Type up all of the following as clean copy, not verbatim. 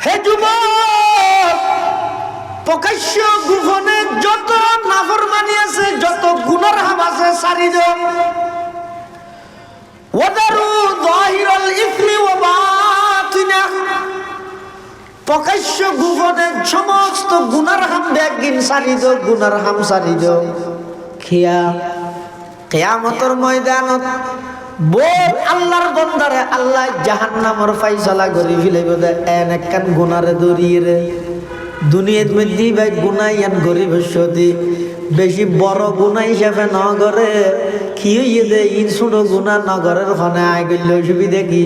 হে যুবক, প্রকাশ্য গোপনে যত নাফরমানি আছে, যত গুনার হাম আছে সারি দাও। ওয়াদারু যাহিরাল ইসমি ওয়া বাতিনা, প্রকাশ্য গোপনে সমস্ত গুনার হাম বেগিন সারি দাও, গুনার হাম সারি দাও। কিয়ামতের ময়দানত বল আল্লাহর বন্দারে আল্লাহ জাহান্নামের ফয়সালা করি ফেলাইব দে। এন একখান গুনারে দরিয়ে রে দুনিয়ার মধ্যে ভাই গুনাইয়ান গরিব সদি বেশি বড় গুণা হিসাবে নগরে কি হইয়ে দে ইন ছোট গুণা নগরের ফনে আয় গেল সুবিধা কি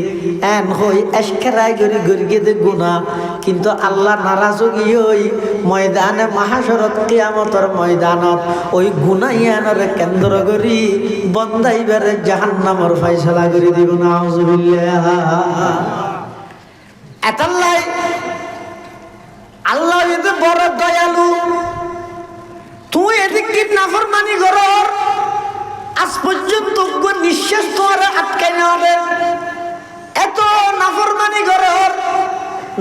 এন হই এসকেরাই গরি গরিয়ে দে গুণা। কিন্তু আল্লাহ নারাজ গিয়ে ওই ময়দানে মহাশরত কিয়ামতের ময়দানত ওই গুনাইয়ানরে কেন্দ্র করি বন্দাইবারে জাহান্নামের ফয়সালা করে দিব না। আউযুবিল্লাহ। এতাল্লাই আল্লাহ যদি বড় দয়ালু, তুই এদিক কি নাফরমানি করর আজ পর্যন্ত নিঃশ্বাস তোমার আটকাই না হবে। এত নাফরমানি করর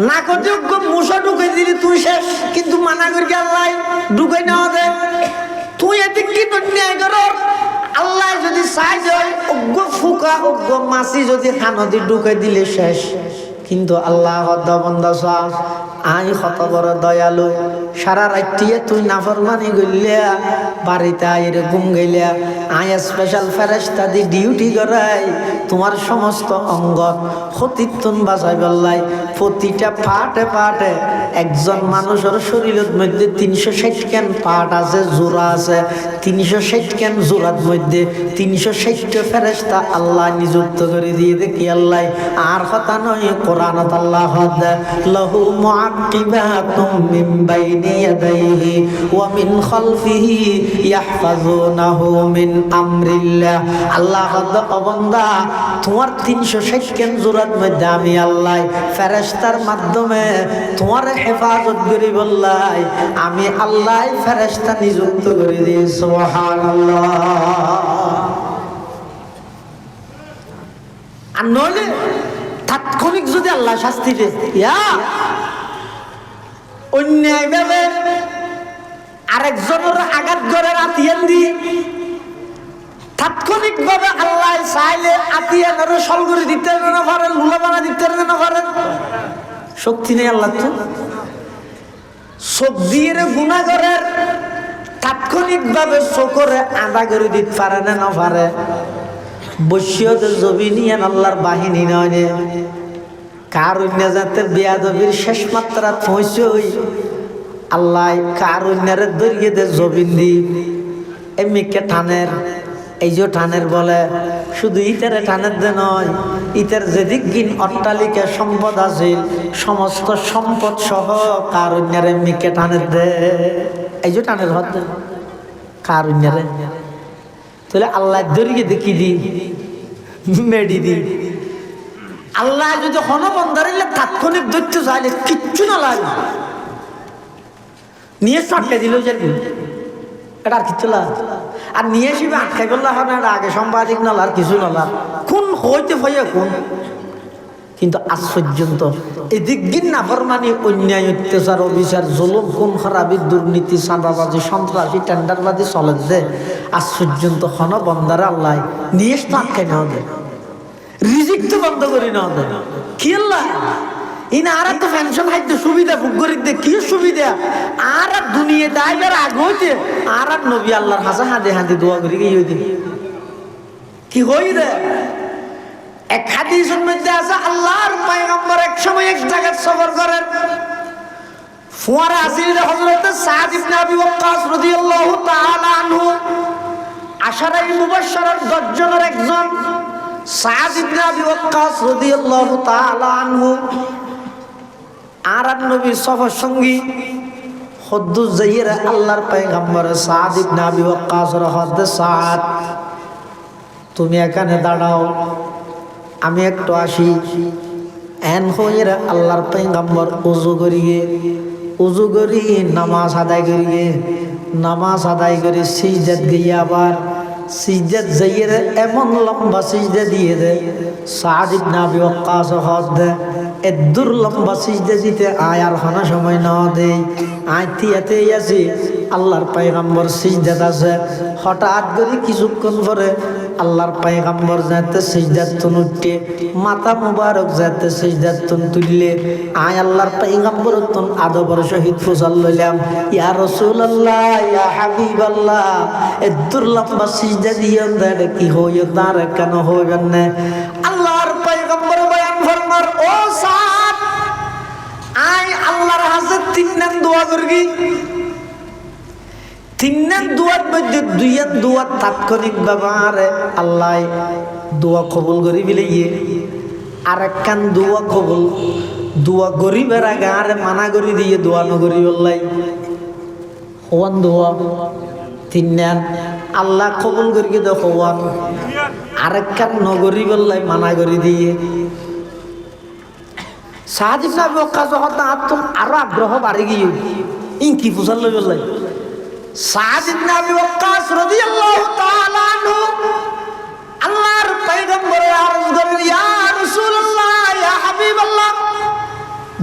না করতে মুসা ঢুকে দিলি তুই শেষ, কিন্তু মানা করি আল্লাহ ঢুকে না হবে। তুই এদিক কি ন্যায় করর আল্লাহ যদি চাই যায় অজ্ঞ ফুকা অজ্ঞ মাছি যদি হানদি ঢুকে দিলে শেষ। কিন্তু আল্লাহ বন্দা আই কত বড় দয়ালু, সারা রাত্রিয়ে তুই নাফরমানি গইলিয়া বাড়িতে আইরে ঘুম গেলিয়া আয় স্পেশাল ফেরেশতা দি ডিউটি করাই তোমার সমস্ত অঙ্গ ক্ষতিত্বন বাঁচাই বললাই। প্রতিটা পাটে পাটে একজন মানুষের শরীরের মধ্যে 360 কেন পাট আছে, জোড়া আছে। 360 কেন জোড়ার মধ্যে 360টা ফেরেশতা আল্লাহ নিযুক্ত করে দিয়ে দেখি আল্লাহ আর কথা নয়। কোরআনত আল্লাহ লাহু মুআক্কিবাতুম মিন বাইনি ইয়াদাইহি ওয়া মিন খালফিহি ইয়াহফাজুনাহু মিন আমরিল্লাহ। আল্লাহ বান্দা তোমার 360 কেন জোড়ার মধ্যে আমি আল্লাহ ফেরেশতার মাধ্যমে তোমার হেফাজত করি বললাই। আমি আল্লাহ ফেরেশতা নিযুক্ত করে দিই। সুবহানাল্লাহ। আর নইলে তাৎক্ষণিক যদি আল্লাহ শাস্তি দেয় অন্যায় ভাবে আরেকজনের আঘাত করে আতিয়ান দিয়ে তাৎক্ষণিক ভাবে আল্লাহ চাইলে আতিয়ান সল করে দিতে না পারেন, লুলা বানা দিতে না পারেন। শক্তি নেই আল্লাহ তো। চোখ দিয়ে গুনাহগারের তাৎক্ষণিক ভাবে চোখরে আদা করে দিতে পারে না পারে। বসিয়ত জবিনিয়ান আল্লাহর বাহিনী নয় কারুণ্য জাতের বেয়াদবির শেষ মাত্রা পৌঁছই আল্লাহ কারুণ্যের দরিয়ে দে জবিন দি এমনিকে টানের। এই যে টানের বলে শুধু ইটারে টানের দে নয়, ইটার যেদিক গিন অট্টালিকা সম্পদ আছে সমস্ত সম্পদ সহ কারুণ্যের এমনিকে টানের দে। এই যে টানের হদ দে কারুণ্যের তাহলে আল্লাহ দরিয়ে দেখি দি মেডি দি। আল্লাহ যদি হনবন্দারিলে তাৎক্ষণিক দৈত্য চাইলে কিচ্ছু না লাগে নিয়ে আটকে দিল যে এটা আর কিচ্ছু লাগে। আর নিয়ে এসে আটকাই বললে হবে এটা আগে সাংবাদিক নাল আর কিছু নালা কোন হইতে হইয়া কোন। কিন্তু আজ পর্যন্ত এদিক দিন নাফরমানি অন্যায় অত্যাচার অবিচার জুলুম খুন খারাপি দুর্নীতি চাঁদাবাজি সন্ত্রাসী টেন্ডারবাজি চলে দে আজ পর্যন্ত হন বন্দারে আল্লাহ নিয়ে তো আটকাই না হবে, রিজিক তো বন্ধ করি না হবে। কি আল্লাহ ইনা আর তো পেনশন খাইতে সুবিধা ভোগ করি দে কি সুবিধা আর দুনিয়া দায়বার আগে হইতে আর নবী আল্লাহর হাসা হাঁদে হাঁদে দোয়া করি গিয়ে দিন কি হই রে। এক হাদিসের মধ্যে আছে আল্লাহর পয়গম্বর এক সময় এক জায়গায় সফর করেন। ফুয়ারা আসিল হযরত সাদ ইবনে আবি ওয়াক্কাস রাদিয়াল্লাহু তাআলা আনহু আশারায়ে মুবাশশারার 10 জনের একজন সাদ ইবনে আবি ওয়াক্কাস রাদিয়াল্লাহু তাআলা আনহু আর নবীর সফর সঙ্গী হদ্দুস যাইরা আল্লাহর পয়গম্বর সাদ ইবনে আবি ওয়াক্কাস রহদ সাদ তুমি এখানে দাঁড়াও আমি একটু আসি। এন হইরা আল্লাহর পয়গম্বর উযু করিয়ে নামাজ আদায় করিয়ে সিজদাত গিয়ে আবার সিজদাত যাইয়ে এমন লম্বা সিজদা দিয়ে দে সাদ ইবনে আবি ওয়াক্কাস হদ দে এদুর লম্বা সিজদা দিতে আয়ার হনা সময় না দেই আইতিয়াতে আসি আল্লাহর পয়গম্বর সিজদাত আছে হঠাৎ করে কিছুক্ষণ পরে আল্লাহর পয়গম্বর যাতে সিজদাত তুন উঠে মাথা মুবারক যাতে সিজদাত তুন তুললে আয় আল্লাহর পয়গম্বর তুন আদবর শহীদ ফুসাল লইলাম ইয়া রাসূলুল্লাহ ইয়া হাবিবাল্লাহ এদুর লম্বা সিজদা দিয়ে দেন কি হইও তার কেন হইবেন না আল্লাহর পয়গম্বর বয়ান ফরমার ও সাদ আয় আল্লাহর হাতে তিনজন দোয়া করবি তিনজন দোয়ার মধ্যে দুইজন দোয়া তাৎক্ষণিক ব্যবহারে আল্লাহ দোয়া কবুল করি বিলিয়ে আর একখান দোয়া কবুল দোয়া গরিবের আগে আরে মানা করি দিয়ে দোয়া নগরি বললাই হওয়ান দোয়া তিনজন আল্লাহ কবুল করি দো হওয়ান আরেকখান নগরী বললাই মানা করি দিয়ে সাদ ইবনে আবি ওয়াক্কাস আরো আগ্রহ বাড়ি গিয়ে ইনকি ফুসাল লই বললাই সাদ ইবনে আবি ওয়াক্কাস রাদিয়াল্লাহু তাআলা আনহু আল্লাহর পয়গম্বরে আরজ করেন ইয়া রাসূলুল্লাহ ইয়া হাবিবাল্লাহ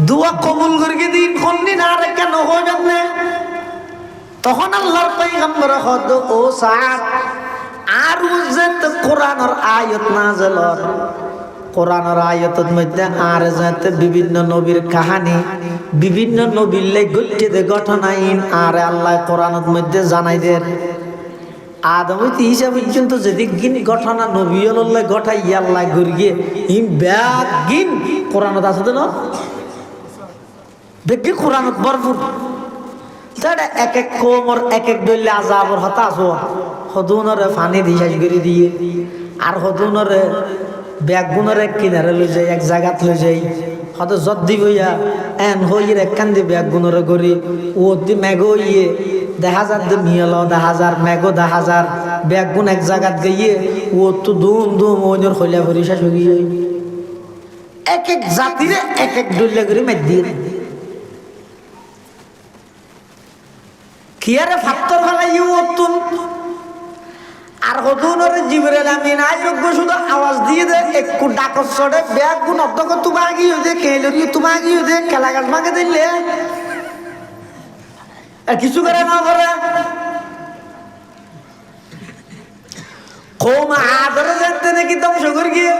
দোয়া কবুল করি দিন কোনদিন আর কেন হইবেন না তখন আল্লাহর পয়গম্বর হদ ও সাদ আর উজত কোরআনের আয়াত নাযিল হল কোরআনের আয়াতের মধ্যে আর যাতে বিভিন্ন নবীর কাহিনী বিভিন্ন নবীর লাই গঠিত ঘটনাইন আর আল্লাহ কোরআনের মধ্যে জানাই দেন আদম হইতে ঈসা পর্যন্ত যেদিন ঘটনা নবী আল্লাহ ঘটাই আল্লাহ গরিয়ে ইন ব্যাগিন কোরআনত আছে না দেখি কোরআনত ভরপুর তাহলে এক এক কোমর এক এক দলে আযাবর হতাশ হওয়া হদুনরে পানি দিয়ে করে দিয়ে আর হদুনরে ব্যাগুনরে কিনারে লই যাই এক জায়গাত লই যাই হয়তো যত দিব ইয়া এন হইয়ের একখান দিয়ে ব্যাগুনরে করি ও দি মেঘো ইয়ে 10,000 দিয়ে মিয়াল 10,000 মেঘো 10,000 ব্যাগুন এক জায়গাত গিয়ে ও তো দুম দুম ওজোর হইলা ভরি শেষ হয়ে গিয়ে এক এক জাতিরে এক এক দলে করে মেদ দিয়ে কিয়ারে ফাত্তর ফেলাই ওতুন আর হদুনরে জিবরাইল আমিন আইরগ শুধু আওয়াজ দিয়ে দে একটু ডাকর চড়ে ব্যাগ গুণ অধ্যক্ষ তুমি আগিয়ে দে কেলরি তুমি আগিয়ে দে খেলা গাছ মাকে দিলে আর কিছু করে না করে কৌমা আদরে জানতে নাকি ধ্বংস করি গিয়ে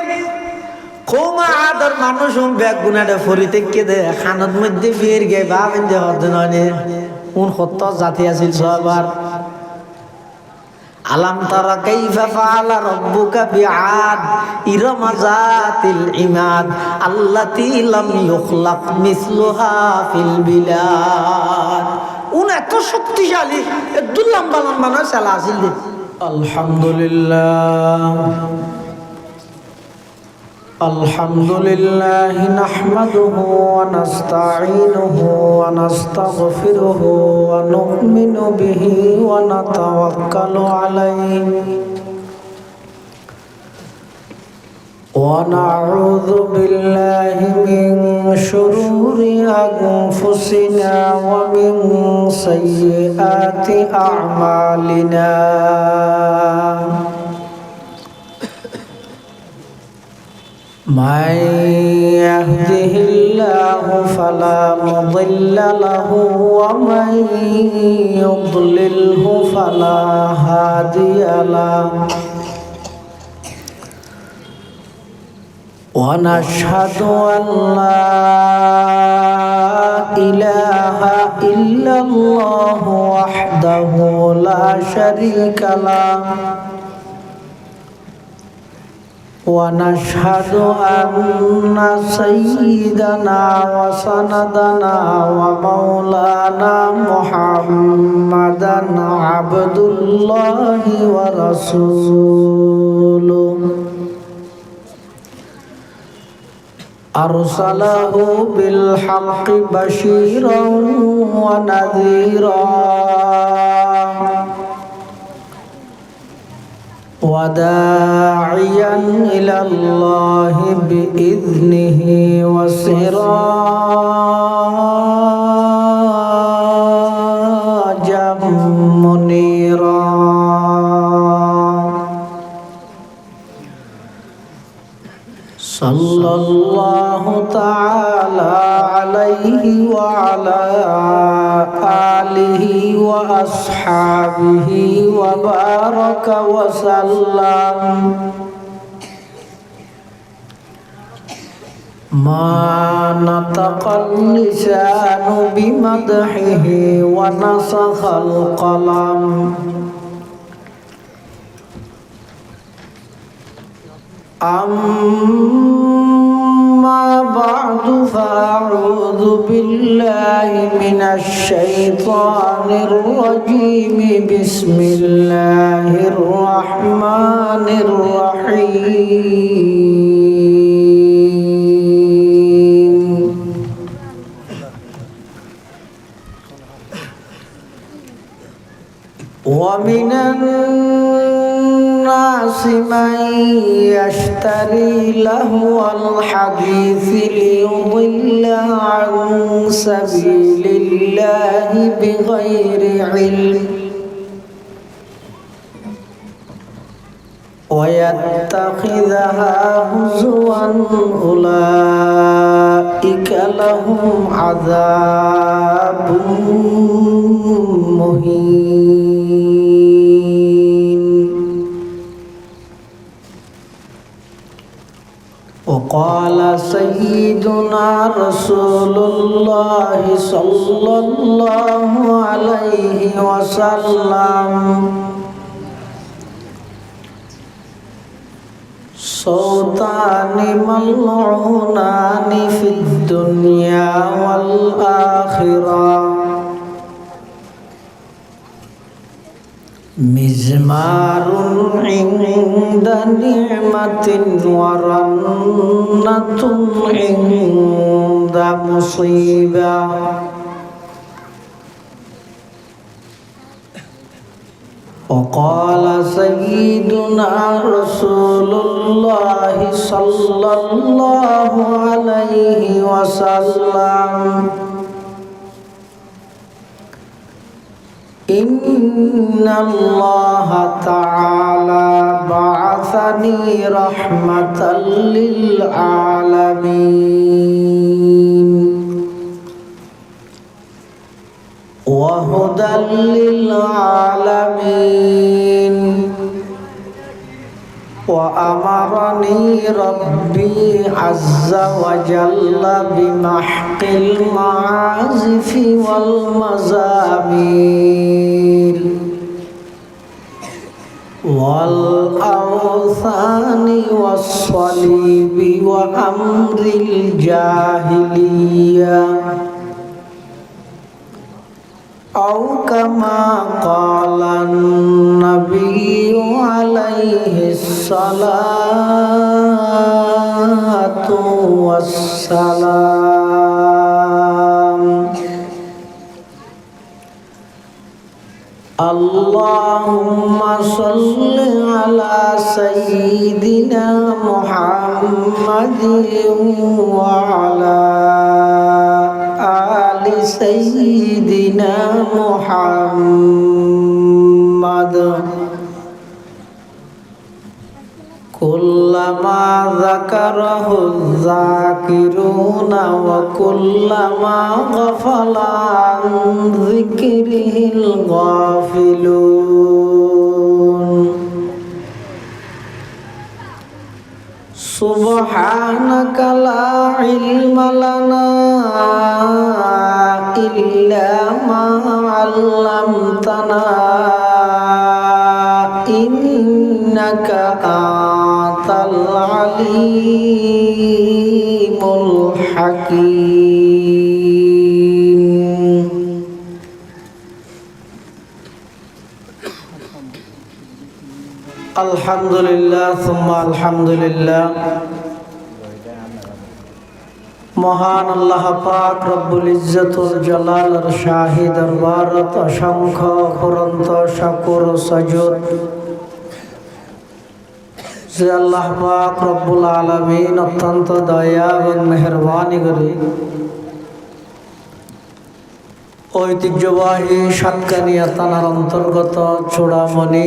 কৌমা আদর মানুষ ব্যাগ গুণাটা ফরি থেকে দে খানত মধ্যে ফির গে ভাবেন যে হদ নয় কোন সত্য জাতি আছিল সবার আলাম তারা কাইফা ফাআলা রাব্বুকা বিআদ ইরম যাতিল ইমাদ আল্লাতী লাম ইখলাক মিসলুহা ফিল বিলাদ উনি এত শক্তিশালী এত লম্বা লম্বা নয় চালা আছিল আলহামদুলিল্লাহ الحمد لله نحمده ونستعينه ونستغفره ونؤمن به ونتوكل عليه ونعوذ بالله من شرور أنفسنا ومن سيئات أعمالنا من يهده الله فلا مضل له ومن يضلله فلا هادي له ونشهد أن لا إله إلا الله وحده لا شريك له ونشهد أن سيدنا وسندنا ومولانا محمدا عبد الله ورسوله أرسله بالحق بشيرا ونذيرا وداعيا إلى الله بإذنه وسراجا منيرا সাল্লাল্লাহু তাআলা আলাইহি ওয়া আলা আলিহি ওয়া আসহাবিহি ওয়া বারাকা ওয়া সাল্লাম মা নাতাকাল লিসানু বিমাদহিহি ওয়া নাসাখাল কলাম أما بعد فأعوذ بالله من الشيطان الرجيم بسم الله الرحمن الرحيم ومن الناس من يشتري لهو الحديث ليضل عن سبيل الله بغير علم ويتخذها هزوا أولئك لهم عذاب مهين وقال سيدنا رسول الله صلى الله عليه وسلم صوتان ملعونان في الدنيا والآخرة مزمار عند نعمة ورنة عند مصيبة وقال سيدنا رسول الله صلى الله عليه وسلم إن الله تعالى بعثني رحمة للعالمين وهدى للعالمين وأمرني ربي عز وجل بمحق المعازف والمزامير والأوثان والصليب وأمر الجاهلية أو كما قال النبي عليه الصلاة والسلام اللهم صل على سيدنا محمد وعلى آل سيدنا محمد كلما ذكره الذاكرون وكلما غفل عن ذكره الغافلون سبحانك لا علم لنا إلا ما علمتنا إنك أنت العليم الحكيم الحمد لله ثم الحمد لله মহান আল্লাহ পাক রব্বুল ইজ্জতুল জালালের শাহী দরবারত অসংখ্য অফুরন্ত শুকর ও সাজুদ যে আল্লাহ পাক রব্বুল আলামিন অত্যন্ত দয়া এবং মেহেরবানি করে ঐতিহ্যবাহী সাতকানিয়া থানার অন্তর্গত চূড়ামণি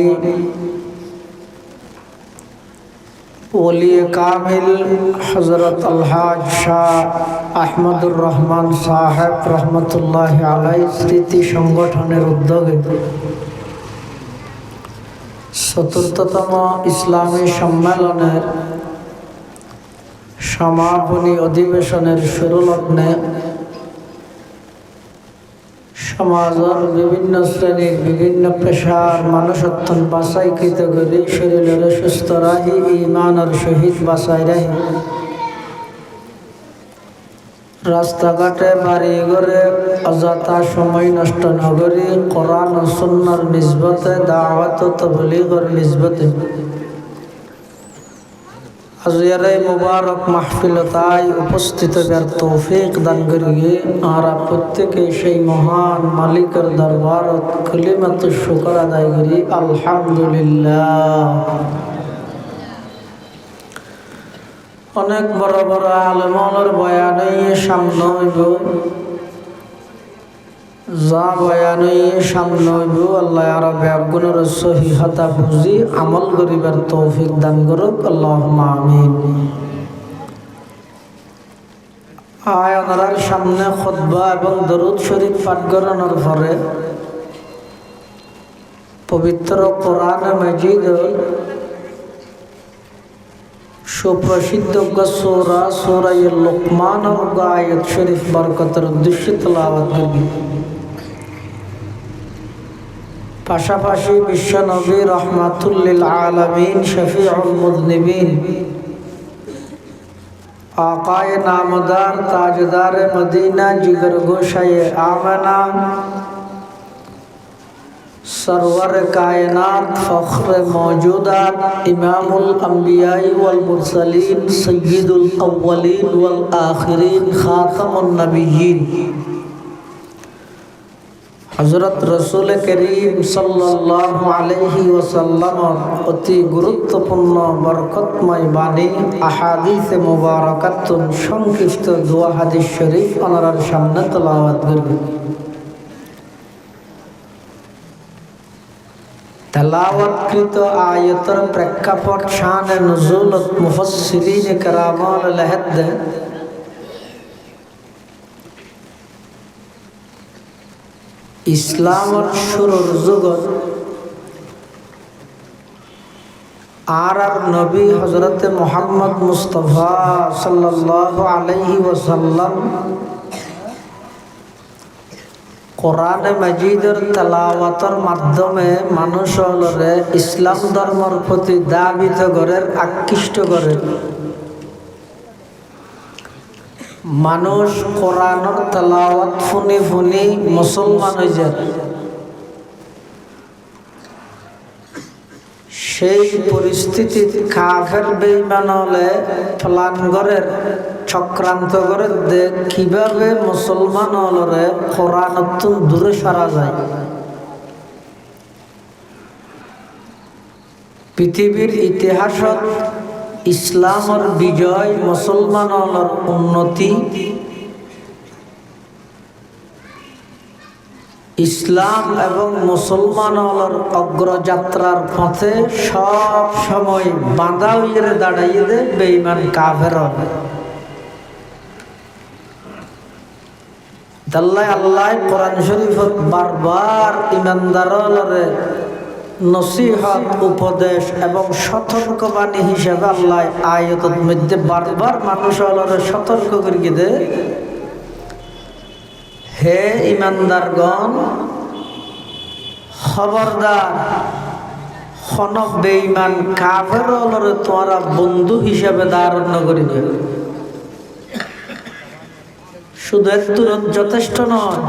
ওলি কামিল হযরত আলহাজ শাহ আহমদুর রহমান সাহেব রহমতুল্লাহ আলাইহি স্মৃতি সংগঠনের উদ্যোগে চতুর্থতম ইসলামী সম্মেলনের সমাপনী অধিবেশনের শুরুলগ্নে সমাজের বিভিন্ন শ্রেণীর বিভিন্ন পেশার মানুষত্ব বাছাইকৃত করে শরীরের সুস্থ রাহি ইমানের সহিত বাছাই রাহি রাস্তাঘাটে বাড়ি ঘরে অযথা সময় নষ্ট নগরী কোরআন ও সুন্নাহর নিসবতে দাওয়াত ও তাবলীগের নিসবতে আজকের এই মুবারক মাহফিলতায় উপস্থিত হওয়ার তৌফিক দান করিয়ে আমরা প্রত্যেকে সেই মহান মালিকের দরবারত কালিমাত শুকর আদায় করি আলহামদুলিল্লাহ। অনেক বড় বড় আলেমের বয়ানে সামনে হইব, যা বয়ানে সামনে হইব আল্লাহ আর ব্যাগুনের সহিহতা বুঝি আমল করিবার তৌফিক দান করুক আল্লাহুম্মা আমিন। আয়ানার সামনে খুতবা এবং দরুদ শরীফ পাঠ করানোর পরে পবিত্র কোরআন মাজিদ সুপ্রসিদ্ধ সূরা সূরা লুকমান আয়াত শরীফ বরকতের উদ্দেশ্যে তেলাওয়াত করবি। পাশাপাশি বিশ্ব নবী রহমাতুল লিল আলামিন শফিউল মুযনিবিন আকায়ে নামদার তাজদার মদিনা জিগর গোশায়ে आमना सरवर कायनात फख्र मौजूदात इमामुल अंबियाई वल मुरसलीन सय्यिदुल अव्वलीन वल आखिरीन खातमुन नबिय्यीन हज़रत रसूल करीम सल्लल्लाहु अलैहि वसल्लम अति गुरुत्वपूर्ण बरकतमय बानी अहादीस मुबारकातुन संक्षिप्त दुआ हादिस शरीफ अनार सामने तेलावत करबे। तेलावतकृत आयतर प्रेक्षापट शान नुज़ूल मुफस्सिरीन करामाल लहद ইসলামের শুরুর যুগত আর নবী হযরত মুহাম্মদ মুস্তাফা সাল্লাল্লাহু আলাইহি ওয়াসাল্লাম কোরআন মাজিদের তেলাওয়াতের মাধ্যমে মানুষরে ইসলাম ধর্মের প্রতি দাবিত করে আকৃষ্ট করে। মানুষ কোরআনের তেলাওয়াত শুনি শুনি মুসলমান হয়ে যায়। সেই পরিস্থিতি কাফের বেঈমান হলে প্ল্যান করে চক্রান্ত করে কিভাবে মুসলমান হলরে কোরআন দূরে সরা যায়। পৃথিবীর ইতিহাসত ইসলামের বিজয় মুসলমানের উন্নতি ইসলাম এবং মুসলমানের অগ্রযাত্রার পথে সব সময় বাঁধা হয়ে দাঁড়াইয়ে দেয় বেঈমান কাফের। আল্লাহ কোরআন শরীফত বারবার ইমানদাররে নসিহত উপদেশ এবং সতর্কবাণী হিসেবে আল্লাহ আয়াতের মধ্যে বারবার মানুষরে সতর্ক করিয়ে দে, হে ইমানদারগণ খবরদার খন বেঈমান কাফেররে তোমরা বন্ধু হিসেবে ধারণ করিবে। শুধু একটু যথেষ্ট নয়,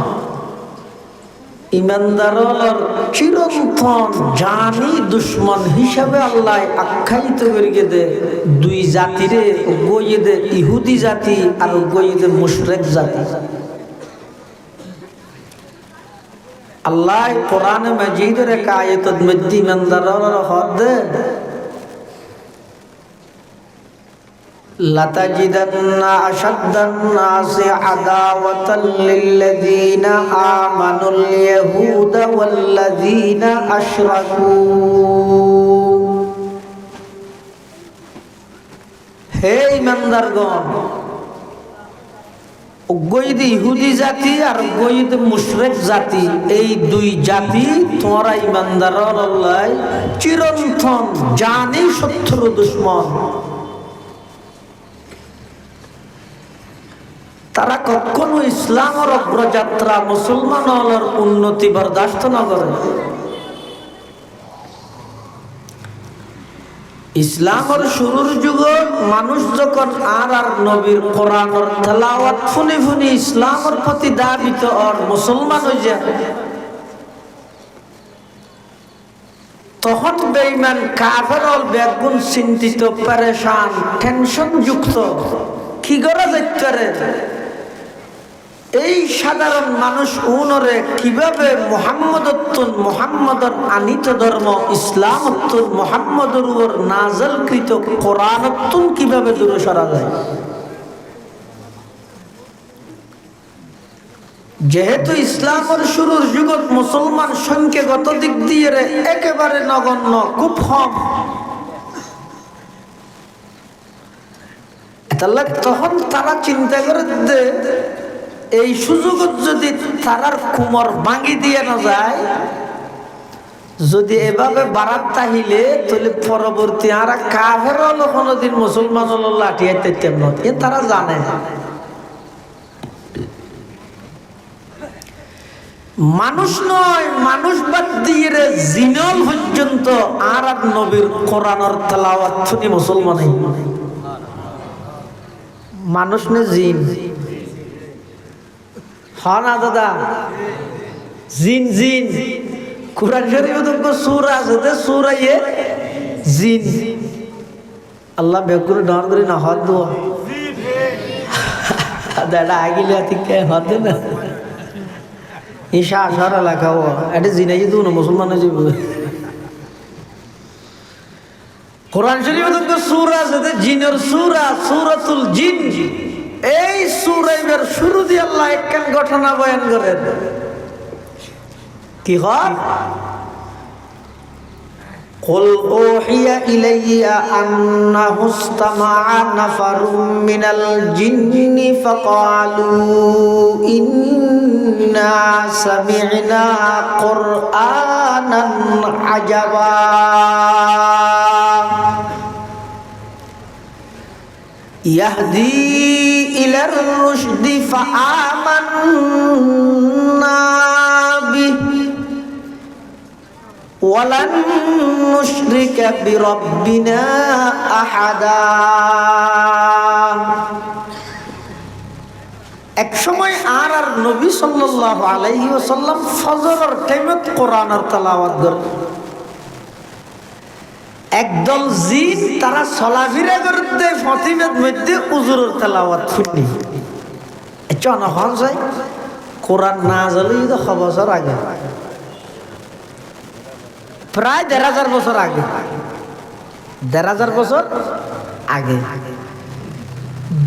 ইমানদারর চিরন্তন জানি দুশ্মন হিসাবে আল্লাহ আখ্যায়িত করিয়ে দে দুই জাতিরে, গইয়ে দে ইহুদি জাতি আর গইয়ে দে মুশরিক জাতি। আল্লাহ কোরআন মাজিদের এক আয়াতের মধ্যে ইমানদারর হদ দে, لَتَجِدَنَّ أَشَدَّ النَّاسِ عَدَاوَةً لِلَّذِينَ آمَنُوا الْيَهُودَ وَالَّذِينَ أَشْرَكُوا হে ইমানদারগণ, অজ্ঞইদ ইহুদি জাতি আর অজ্ঞইদ মুশরিক জাতি, এই দুই জাতি তোমরা ইমানদার আল্লাহ চিরন্তন জানি শত্রু দুশ্মন। তারা কখনো ইসলামের অগ্রযাত্রা মুসলমানের উন্নতি বরদাস্ত না করে। ইসলামের শুরুর যুগ মানুষ যখন আর নবীর কোরআনের তেলাওয়াত শুনি শুনি ইসলামের প্রতি দাবিত আর মুসলমান হয়ে যায়, তখন বেঈমান কাফের বেগুন চিন্তিত, পেরেশান, টেনশন যুক্ত। কি করা যাইতে পারে? এই সাধারণ মানুষ উনরে কিভাবে মুহাম্মদর আনিত ধর্ম ইসলামত্তুন মুহাম্মদর উপর নাযিলকৃত কোরআনত্তুন কিভাবে দূরে সরা যায়? যেহেতু ইসলামের শুরুর যুগত মুসলমান সংখ্যাগত দিক দিয়ে একেবারে নগণ্য, খুব কম, তখন তারা চিন্তা করে এই সুযোগ যদি তারার কুমর ভাঙি দিয়ে না যায়, যদি এভাবে বারাত তাহিলে তাহলে পরবর্তী আর কাফের হলো কোনোদিন মুসলমান হলো লাঠিয়াতে তেমন তারা জানে। মানুষ নয়, মানুষ বাদ দিয়ে জিনল পর্যন্ত আর নবীর কোরআনের তেলাওয়াত শুনি মুসলমান। মানুষ নে জিন, হ্যাঁ না দাদা? জিন জিন কুরআন শরীফে তো সূরা আছে, সূরা জিন। আল্লাহ বেকুর ডর করে না হদ দো দাদা আগিলে ঠিক হদ না ঈশা আশারা লেখাও এটা জিনাই তো না মুসলমান যাব। কোরআন শরীফে তো সূরা আছে জিনের সূরা, সূরাতুল জিন। এই সূরার শুরু দিয়ে আল্লাহ একখান ঘটনা বয়ান করেন। কি হয়? قل أوحي إلي أنه استمع نفر من الجن فقالوا إنا سمعنا قرآنا عجبا يهدي إلى الرشد فآمنا به ولن نشرك بربنا أحدا। এক সময় আর নবী সাল্লাল্লাহু আলাইহি ওয়াসাল্লাম ফজরের টাইমে কোরআনের তেলাওয়াত করেন। একদল জিন তারা চলাফেরা করতে ফতিমের মধ্যে হুজুরের তেলাওয়াত শুনি। চনা হন যায় কোরআন নাযিল তো বছর আগে, প্রায় ১,৫০০ বছর আগে, ১,৫০০ বছর আগে,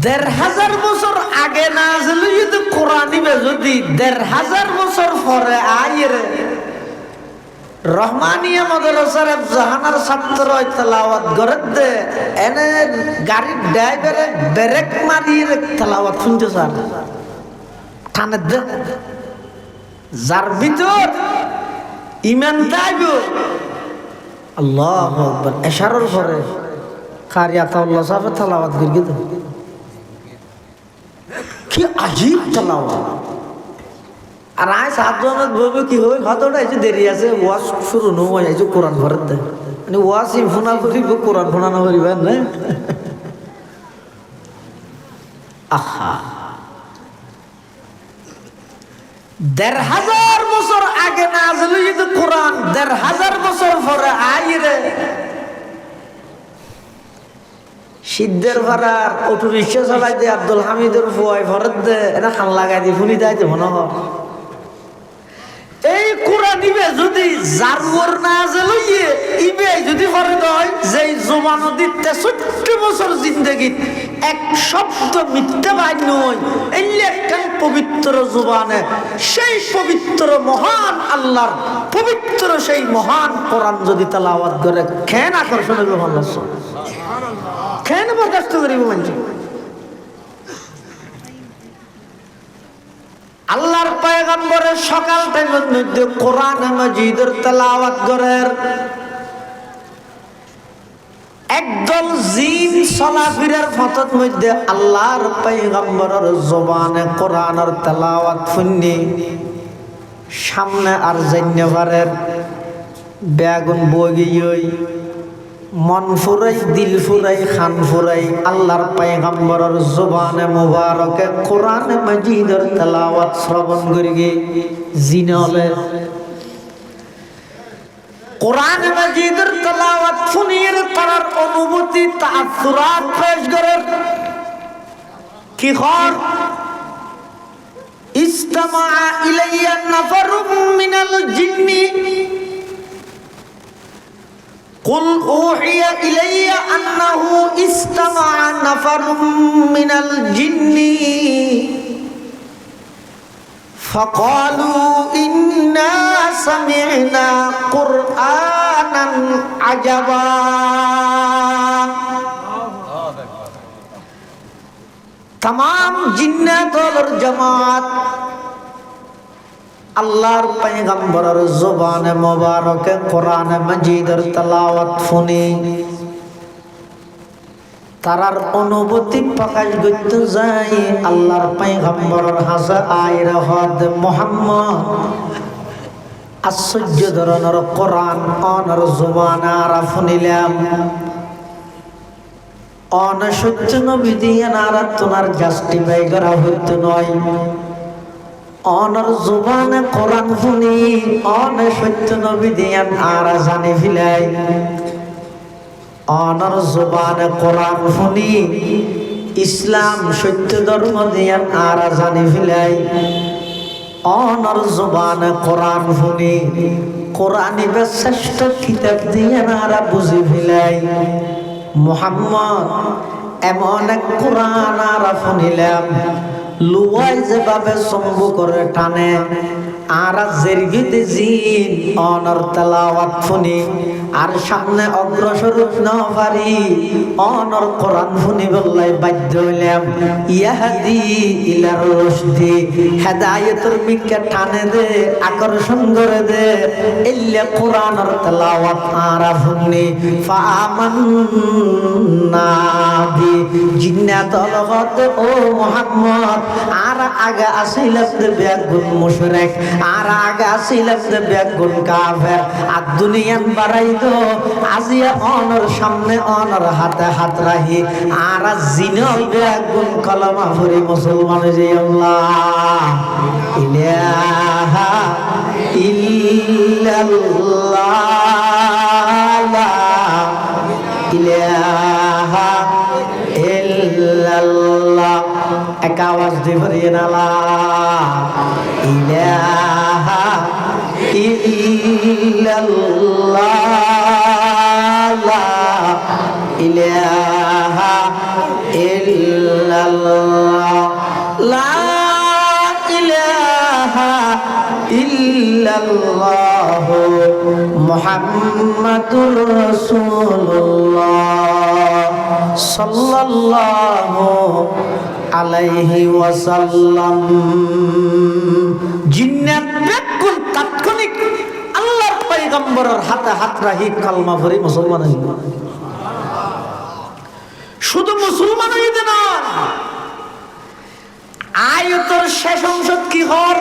১,৫০০ বছর আগে নাযিল যদি কোরআন যদি ১,৫০০ বছর পরে আইরে রহমানিয়া মাদ্রাসার জাহানার ছাত্র তেলাওয়াত করে দে, এনে গাড়ির ড্রাইভারে ব্রেক মারিয়ে তেলাওয়াত শুনতে স্যার টানে দে, যার ভিতর ইমান দাইব আল্লাহু আকবার এশারার পরে কারিয়াতাল্লাহ সাহেব তেলাওয়াত করে দে। কি আজীব তেলাওয়াত। আর আয় ৭ জনের বলবে কি হয় হতটা এই যে দেরি আছে, ওয়াজ শুরু নয়, এই যে কোরআন ভরে দেয়, মানে ওয়াজ ইমফোনা করিব কোরআন ফোনানো করিবেন না। আহা ১,৫০০ বছর আগে নাযিল হইছে কোরআন, ১,৫০০ বছর পরে আইরে সিদ্ধের ভাড়ার অটো রিক্সা চালাই দে আব্দুল হামিদের ফুয়াই ভরত দে, এটা খান লাগাই দি ফুনি দেয় তো মনে হয়। এই কোরআন ইবে যদি জারুর নাযিল হইয়ে ইবে যদি পরে হয় যে জমা নদীর ৬৩ বছর জিন্দেগিত এক শব্দ মিথ্যা বাই নয়, এই একটা পবিত্র জবানে সেই পবিত্র মহান আল্লাহর পবিত্র সেই মহান কোরআন যদি তেলাওয়াত করে কেন আকর্ষণ হবে মানুষ। কেন বরদাস্ত করিব মানছি? আল্লাহর পয়গম্বরের সকাল টাইমের মধ্যে কোরআন মাজিদের তেলাওয়াত করেন, একদল জিন চলাফিরার পথের মধ্যে আল্লাহর পয়গম্বরের জবানে কোরআনের তেলাওয়াত শুনে সামনে আর জান্নে পারেন বেগুন বগিয়ে মন ফুরাই, দিল ফুরাই, খান ফুরাই আল্লাহর পয়গম্বরের জবানে মুবারকে কোরআন মাজিদের তেলাওয়াত শ্রবণ করিগে জিনলে কোরআন মাজিদের তেলাওয়াত শুনিয়ে তার অনুভূতি তাআসসুরাত পেশ করেন। কি খবর? ইসতামা ইলাইয়া নাফারুম মিনাল জিন্নি কুল উহিয়া ইলাইয়া আন্নাহু ইসতামা নাফারুম মিনাল জিন্নি فقالوا إنا سمعنا قرآنا عجبا तमाम जिन्नात और जमात আল্লাহর পয়গম্বরের জবানে মোবারকে কোরআন মাজিদের তেলাওয়াত শুনি তারার অনুভূতি প্রকাশ করতে যায়। আল্লাহর পয়গম্বরের হাসা আয়ের হদ মুহাম্মদ আশ্চর্য ধরনের কোরআন অনর জবানে আর শুনিলাম অনসত্য নবী দিয়ে আর তোমার জাস্টিফাই করা হইতে নয়। অনর জবানে কোরআন শুনি অনসত্য নবী দিয়ে আর জানি ফিলাই। অনর জবানে কোরআন শুনি ইসলাম সত্য ধর্ম দিয়ে আর জানি ফিলাই। অনর জবানে কোরআন শুনি কোরআনই শ্রেষ্ঠ কিতাব দিয়ে আর বুঝি ফিলাই। মুহাম্মদ এমন এক কোরআন আর শুনিলাম লুয়াই যেভাবে সম্ভব করে টানে আর জেরগিতে জিন অনর তেলাওয়াত শুনি আর সামনে অগ্রসর না পারি অনর কোরআন শুনি বললাই বাধ্য হইলাম। ইয়াহদি ইলার রশদি হেদায়েতের মিকে টানে দে আকর্ষণ করে দে ইল্লা কোরআনের তেলাওয়াত আর শুনি ফাআমান্না বি জিন্নাত লগত ও মুহাম্মদ আর আগে আসিলাম বেগুন মুশরিক আর আগে আসিলাম বেগুন কাফের আর দুনিয়ান বাড়াই দো আজিয়া অনর সামনে অনর হাতে হাত রাখি আর জিনল বেগুন কলমা পড়ি মুসলমান যে আল্লাহ ইলাহা ইল্লাল্লাহ লা ইলাহা ইল্লাল্লাহ এক আওয়াজ দিয়ে পড়িয়ে না লা ইলাহা ইল্লাল্লাহ লা ইলাহা ইল্লাল্লাহ লা ইলাহা ইল্লাল্লাহ মুহাম্মাদুর রাসূলুল্লাহ সাল্লাল্লাহু আলাইহি ওয়াসাল্লাম। জিন্নাত বেকুল তাৎক্ষণিক আল্লাহর পয়গম্বরের হাতে হাত রাখি কালমা পড়ি মুসলমান হইল। শুধু মুসলমান হইতে নয় আয়াতের শেষ অংশ কি হর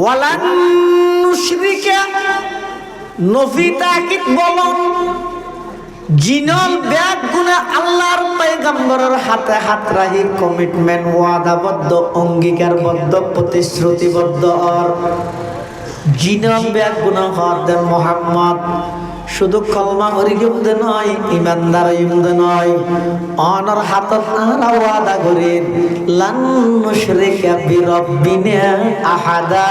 ওয়ালান নুশরিকা নফি তাকিদ বলন জিনল ব্যাগ গুণে আল্লাহর পয়গম্বরের হাতে হাত রাখি কমিটমেন্ট ওয়াদাবদ্ধ অঙ্গীকারবদ্ধ প্রতিশ্রুতিবদ্ধ আর জিনল ব্যাগ গুণে হরদেন মুহাম্মদ শুধু কলমা ভরি গিয়ে নয় ইমানদার ইমদে নয় অনর হাতত আরা ওয়াদা করে লান মুশরিকা বিরাব্বিনা আহাদা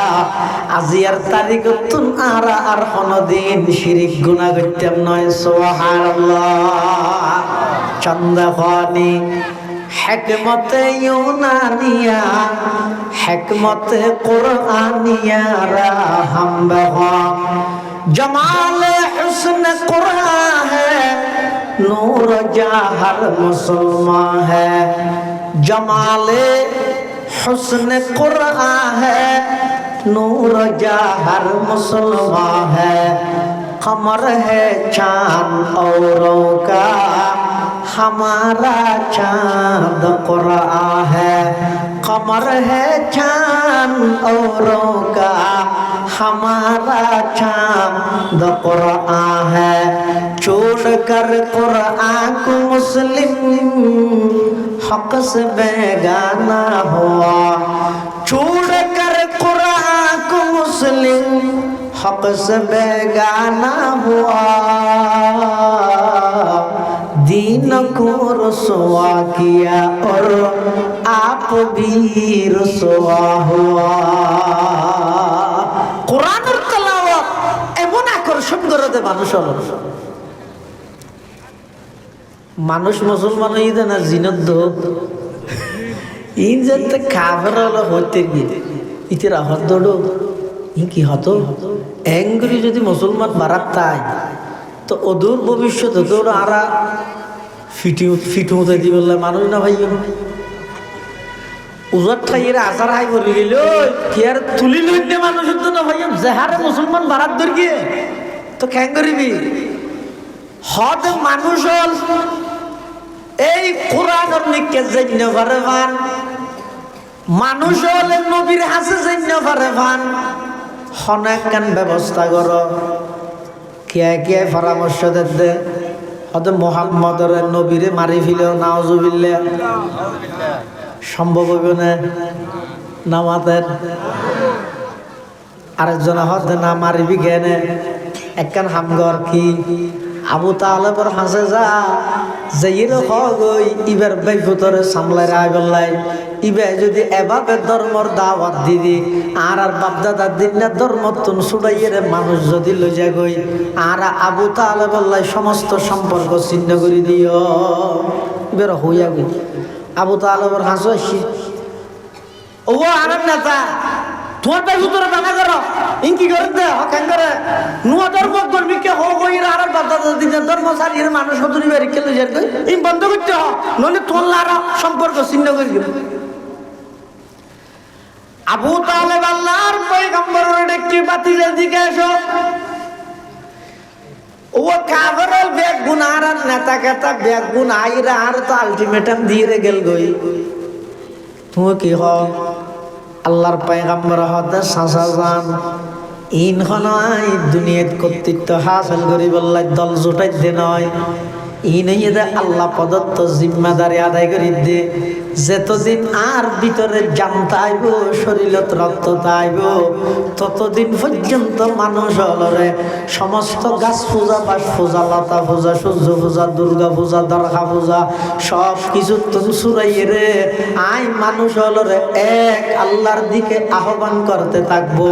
আজিয়ার তারিখতুন আরা আর কোনদিন শিরিক গুনাহ করতাম নয়। সুবহানাল্লাহ। চন্দাখানি হিকমতে ইউনানিয়া হিকমতে কুরআনিয়া রাহম বহা जमाल हुस्न कुरान है नूर जहर मुसलमान है, जमाले हुस्न कुरान है, नूर जहर मुसलमान है, कमर है चांद औरों का, हमारा चांद कुरान है, कमर है चांद औरों का, हमारा चांद कुरान है। छोड़कर कुरान को मुस्लिम हक से बेगाना हुआ, छोड़कर कुरान को मुस्लिम हक से बेगाना हुआ, दीन को रुसवा किया और आप भी रुसवा हुआ। কোরআনের তেলাওয়াত এমন আকর্ষণ করে দেয় মানুষ মুসলমান হইতে না জিনত ইন যেতে কাফের হলো হইতে গিয়ে ইতিরা হত দৌড়ো ই কি হতো এঙ্গুরি যদি মুসলমান বারাত তাই তো অদূর ভবিষ্যতে দৌড়ো আরা ফিটু হতে দি বললে মানুষ না ভাই উজার ঠাইয়ের আচার হাই করে গেল কি আর তুলি লইতে মানুষের তো না ভাই জেহারে মুসলমান বারাত ধর গিয়ে তো কেন করিবি হদ মানুষ হল এই কোরআনের নিকে জেনে পারে ভান, মানুষ হলে নবীর হাসে জেনে পারে ভান, অনেক কেন ব্যবস্থা করো কে কে পরামর্শ দে হদ মোহাম্মদের নবীরে মারি ফিলেও নাউজুবিল্লাহ সম্ভব হইব না নামাতের আরেকজন হতে না মারিবি কেনে একখান হামগর কি আবু তালেবর হাসে যা যাইর হই ইবার বাইফুতরে সামলাই রাইবল্লাই ইবে যদি এভাবে ধর্মর দাওয়াত দিদি আর বাপদাদার দিন না ধর্ম তুন ছুড়াইয়ের মানুষ যদি লই যা গই আর আবু তালেবল্লাই সমস্ত সম্পর্ক ছিন্ন করে দিও ইবার হইয়া গই আবু তালেবর হাসো আসি ও আনন্দ নেতা তোমার পাই উত্তরে বানা করো ইনকি করে দে হকান করে নুয়া ধর্ম কর্মীকে হো কইরা আর বাপদাদা দিন ধর্ম সারিয়ে মানুষ হতুরি বাড়ি খেলে যার কই ইন বন্ধ করতে হ নলে তোলার সম্পর্ক ছিন্ন করে দিবে। আবু তালেব আল্লাহর পয়গম্বরের একটি বাতিলে দিকে এসো ও কাফের বেগুন আর নেতা কেতা বেগুন আইরা আর তো আলটিমেটাম দিয়ে গেল গই তুমি কি হ আল্লাহর পয়গম্বর হতে সাসা জান ইনখন দুনিয়াত কর্তৃত্ব হাসিল করি বললাই দল জোটাই দে নয় ইনই দে আল্লাহ প্রদত্ত জিম্মাদারি আদায় করি দে যতদিন আর ভিতরে জানতে আইব শরীরত রক্ত আইব ততদিন পর্যন্ত মানুষ হলরে সমস্ত গাছ পূজা বাস পূজা লতা পূজা সূর্য পূজা দুর্গা পূজা দরগা পূজা সব কিছু সুরাইয়ে রে আই মানুষ হলরে এক আল্লাহর দিকে আহ্বান করতে থাকবো,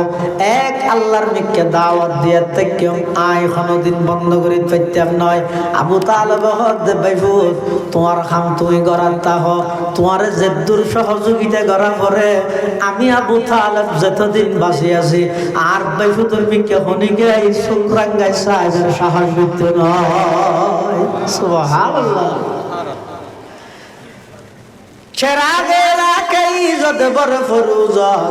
এক আল্লাহর মিকে দাওয়াত দিয়ে থেকেও আই কোনোদিন বন্ধ করে পাইতাম নয়। আবু তালেব হদে বাইবু তোমার খাম তুমি গড়ান তাহ তোমার যেদুর সহযোগিতা করা পরে আমি আবু তালেব যতদিন বাঁচি আছি আর বাইবু তুমি কে হনি গে সুরাঙ্গাই সাহেবের সাহস বিদ্য নয়। সুবহানাল্লাহ। চেরাগেরা কে ইজ্জত বড় ফরুজত,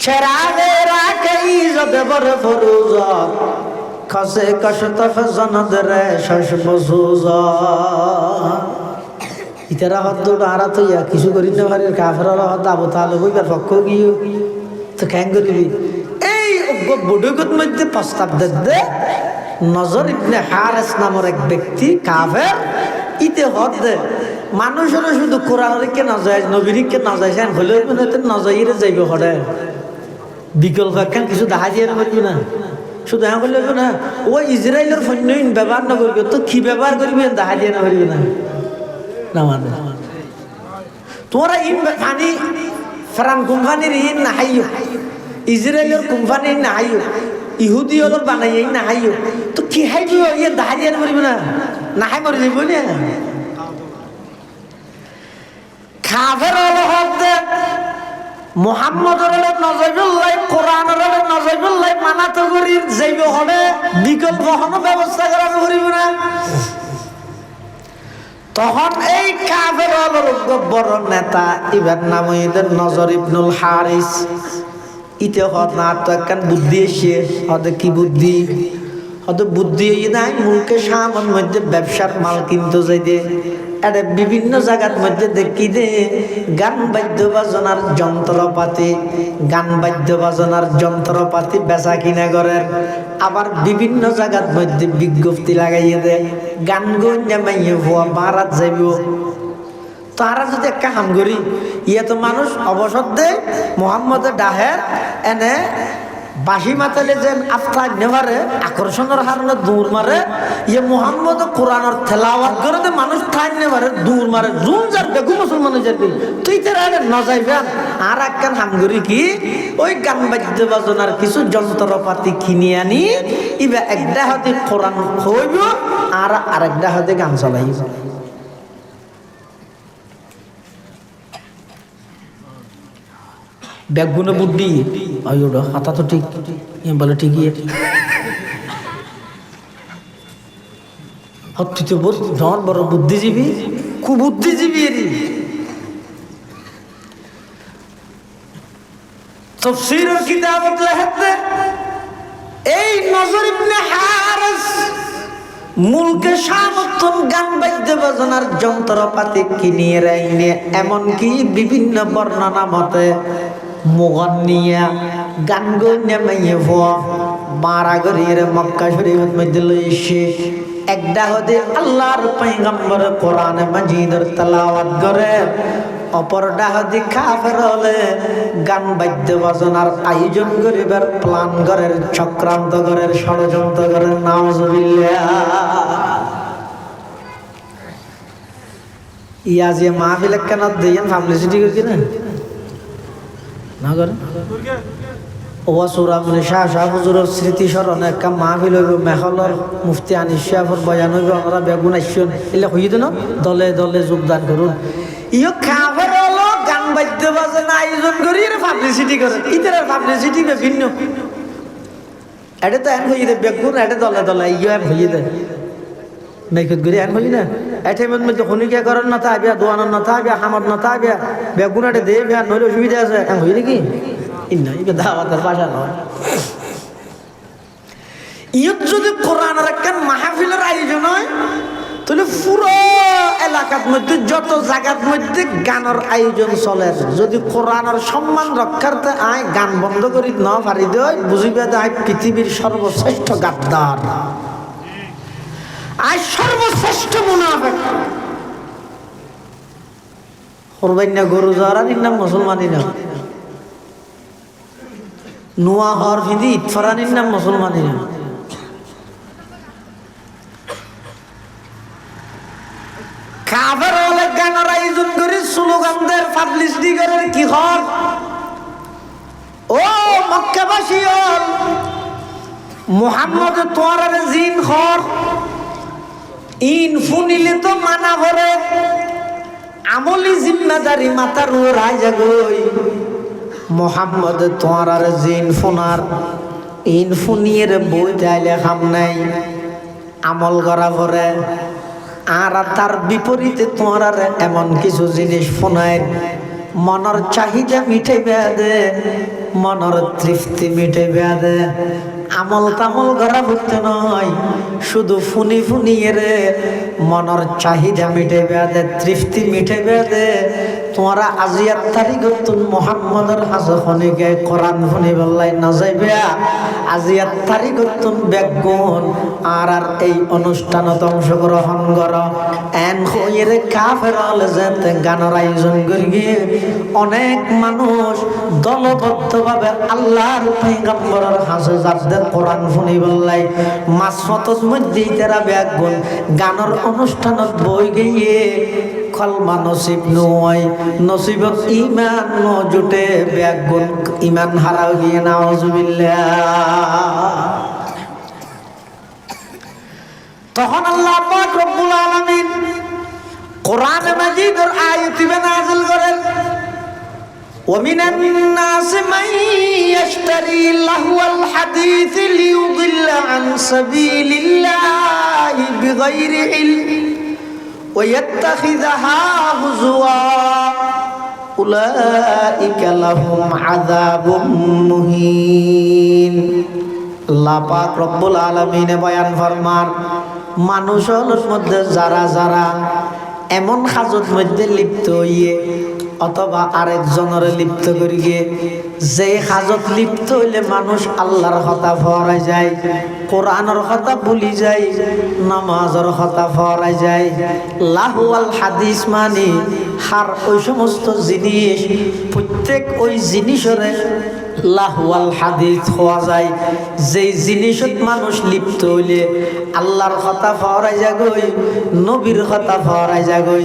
চেরাগেরা কে ইজ্জত বড় ফরুজত, খসে কষ্ট ফজনদ রে শশ বসুজ। ইতারা হদ আরা তো ইয়া কিছু করি না পারে কাফের হদ আবু তালেব হইবার পক্ষ গিয়ে তো কেন করবি এই বুড়ুগত মধ্যে প্রস্তাব দে নজর ইবনে হারেস নামের এক ব্যক্তি কাফের ইতে হদ দে মানুষের শুধু কোরআনের কে নজায় নবীর কে নজায় হলেও নজয়িরে যাইব হরে বিকল্প একখান কিছু দেখা দিয়ে করবি না শুধু হ্যাঁ করলে না ও ইসরায়েলের সৈন্য ব্যবহার না করবি তো কি ব্যবহার করবি দেখা দিয়ে না করবি না না মানে তোমরা ইন ফানি ফ্রান কোম্পানির ইন না হাইও ইসরায়েলের কোম্পানির না হাইও ইহুদি হলোর বানাই না হাইও তো কি হাইবি ইয়ে দেখা দিয়ে না করবি না না হাই মরে যাইব না কাফের হলো হদ মুহাম্মদের হলো নজরুল্লাহ কোরআনের হলো নজর যাইব লাই মানা তো করি যাইব হলে বিকল্প হন ব্যবস্থা করা করিব না তখন এই কাফের বড় নেতা ইবার নাম হইদের নজর ইবনুল হারিস ইতে হত না তো একখান বুদ্ধি এসে হতে কি বুদ্ধি হয়তো বুদ্ধি নাই মুলকে সামান মধ্যে ব্যবসার মাল কিনতে যাইতে এটা বিভিন্ন জায়গার মধ্যে দেখি দে গান বাদ্য বাজনার যন্ত্রপাতি বেচা কিনা করেন আবার বিভিন্ন জায়গার মধ্যে বিজ্ঞপ্তি লাগাইয়ে দে গান গাইয়ে হওয়া মারাত যাইব তারা যদি একটা হাম করি ইয়ে তো মানুষ অবসর দে মোহাম্মদের ডাহের এনে বাসি মাতালে যেন আফতার নেবারে আকর্ষণের হারণে দূর মারে ইয়ে মোহাম্মদ কোরআনের তেলাওয়াত করে দে মানুষ ঠাই নেবারে দূর মারে জুম যার বেগু মুসলমান যাবি তুই তারা নজাইবেন আর একখান হামগরি কি ওই গান বাদ্য বাজনার কিছু যন্ত্রপাতি কিনে আনি ইবা একটা হাতে কোরআন হইব আর আরেকটা হাতে গান চালাইব ব্যাগুনে বুদ্ধি আয়োডা হাতা তো ঠিক বলে ঠিকই তুই তো জন বড় বুদ্ধিজীবী কুবুদ্ধিজীবী তাফসীরের কিতাবত লেখতে এই নজর ইবনে হারিস মুলকে সামর্থন গান বাদ্য বাজনার যন্ত্রপাতি কিনিয়ে রাইনে এমনকি বিভিন্ন বর্ণনা মতে মুগান্নিয়া গান গইনে মাইয়ে ভোয়া মারা গরির মক্কা শরীফের মধ্যে লইছে একটা হদে আল্লাহর পয়গম্বর কোরআনে মাজিদের তেলাওয়াত করে অপরটা হদে কাফের হলে গান বাদ্য বাজনার আয়োজন করিবার প্ল্যান করার চক্রান্ত করার ষড়যন্ত্র করার নাউজুবিল্লাহ ইয়া যে মাহফিল কেন দেন পাবলিসিটি করি না করে ওয়া সুরামুল শাহ শাহ হুজুরের স্মৃতি স্মরণে একটা মাহফিল হইব মেহলর মুফতি আনিস শাহর বয়ান হইব আমরা বেগুন আসছেন এলে হই দেন দলে দলে যোগদান করুন ইও কাফের হলো গান বাদ্য বাজনা আয়োজন করি এর পাবলিসিটি করে ইতার পাবলিসিটি বিভিন্ন এটা তো এন হই দে বেগুন এটা দলে দলে ইও এন হই দে নাইকত গরি এন হই না এঠে মধ্যে খনিকা করেন না তাইবা দোয়ানোর না তাইবা হামদ না তাইবা বেগুন এটা দে বিয়া নইলে অসুবিধা আছে এন হই নাকি দাওয়াতের ভাষা নয় ইয়ত যদি কোরআনের একটা মাহফিলের আয়োজন হয় তাহলে পুরো এলাকার মধ্যে যত জায়গার মধ্যে গানের আয়োজন চলে যদি কোরআনের সম্মান রক্ষার্থে আয় গান বন্ধ করি না পারি দেয় বুঝিবে আয় পৃথিবীর সর্বশ্রেষ্ঠ গাদ্দার আয় সর্বশ্রেষ্ঠ মুনাফিক করবেন না গরু জহরানির নাম মুসলমানই না নোয়া হর ফিদি ইতফারানির নাম মুসলমানই না কাফের হলে গানের আয়োজন করে স্লোগানদের পাবলিসিটি করে কি হর ও মক্কাবাসী হল মুহাম্মদ তোয়ার জিন হর ইন ফুনিলে তো মানা ভরে আমলি জিম্মাদারি মাতার রায় জাগই মোহাম্মদ তোমার জিন ফোনার ইন ফুনিয়ের বই চাইলে খাম নাই আমল করা পরে আর তার বিপরীতে তোমার এমন কিছু জিনিস ফোনায় মনের চাহিদা মিটে বেদে মনের তৃপ্তি মিটে বেদে আমল তামল করা ভুলতে নয় শুধু ফুনি ফুনিয়ে রে মনের চাহিদা মিটে বেদে তৃপ্তি মিটে বেদে তোমরা আজিয়ার তারিখ তুন মোহাম্মদের হাসে খনিকে কোরআন ফুনি বললাই না যাইবে আজিয়ার তারিখ তুন বেগুন আর এই অনুষ্ঠানত অংশগ্রহণ কর এন হইয়ে কাফের হলে যেতে গানের আয়োজন করি গিয়ে অনেক মানুষ দলবদ্ধভাবে আল্লাহর পয়গম্বরের হাসে যাতে কোরআন ফুনি বললাই মাসফতর মধ্যেই তারা বেগুন গানের অনুষ্ঠানত বই গিয়ে কলমা নসিব নয় নসিবত ইমান ন জুটে বেগুন ইমান হারাও গিয়ে নাউজুবিল্লাহ তখন আল্লাহ পাক রব্বুল আলামিন কোরআন মাজিদের আয়াত নাযিল করেন ওয়া মিনান নাস মান ইয়াশতারি লাহওয়াল হাদিস লিয়ুদিল্লা আন সাবিলিল্লাহি বিগাইরি ইলম ওয়া ইয়াত্তাখিযাহা হুজওয়া উলাইকা লাহুম আযাবুম মুহিন। আল্লাহ পাক রব্বুল আলামিন বয়ান ফরমান, মানুষের মধ্যে যারা যারা এমন কাজের মধ্যে লিপ্ত হইয়ে অথবা আরেকজনের লিপ্ত করিয়ে, যে কাজত লিপ্ত হইলে মানুষ আল্লাহর কথা ফরাই যায়, কোরআনের কথা ভুলি যায়, নামাজের কথা ফরাই যায়। লাহওয়াল হাদিস মানে হার ওই সমস্ত জিনিস, প্রত্যেক ওই জিনিসের লাহওয়াল হাদিস হওয়া যায়। যেই জিনিসত মানুষ লিপ্ত হইলে আল্লাহর কথা ফরাই যাগই, নবীর কথা ফরাই যাগই,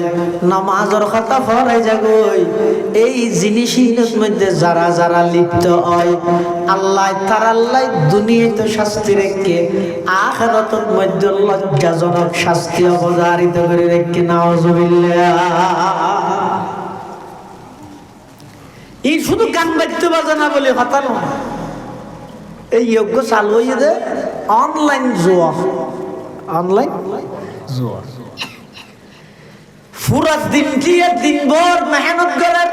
নামাজের কথা ফরাই যাগই। এই জিনিসের মধ্যে যারা যারা লিপ্ত হয়, আল্লাহ তার আল্লাহ দুনিয়াতে শাস্তি রেখে আখিরাতের মধ্যে লজ্জাজনক শাস্তি অবধারিত করে রেখে। নাউজুবিল্লাহ। এই শুধু গান বাজতে বাজে না বলে কথা নয়, এই যোগ্য চালু হয়ে দে অনলাইন জুয়া, অনলাইন জুয়া। পুরা দিনটি দিনভর মেহনত করে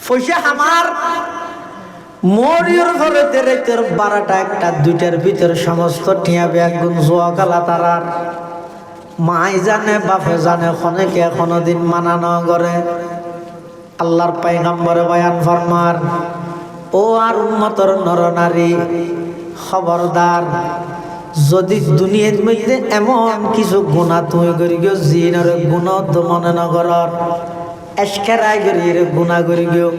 পয়সা আমার মরিয়র ঘরে রাতের 12টা 1টা 2টার ভিতরে সমস্ত টিয়া ব্যাগুন জুয়া কালা তারার মাই জানে বাপে জানে, অনেকে কোনোদিন মানানো করে। আল্লাহর পয়গম্বর বয়ান ফরমান, ও আর উম্মতর নরনারী খবরদার, যদি দুনিয়ার মধ্যে এমন কিছু গুনাহ তুমি করি গিয়ে জিনের গুনাহ তো মনে নগরর এসকেরাই করি গুনাহ করি গিয়ে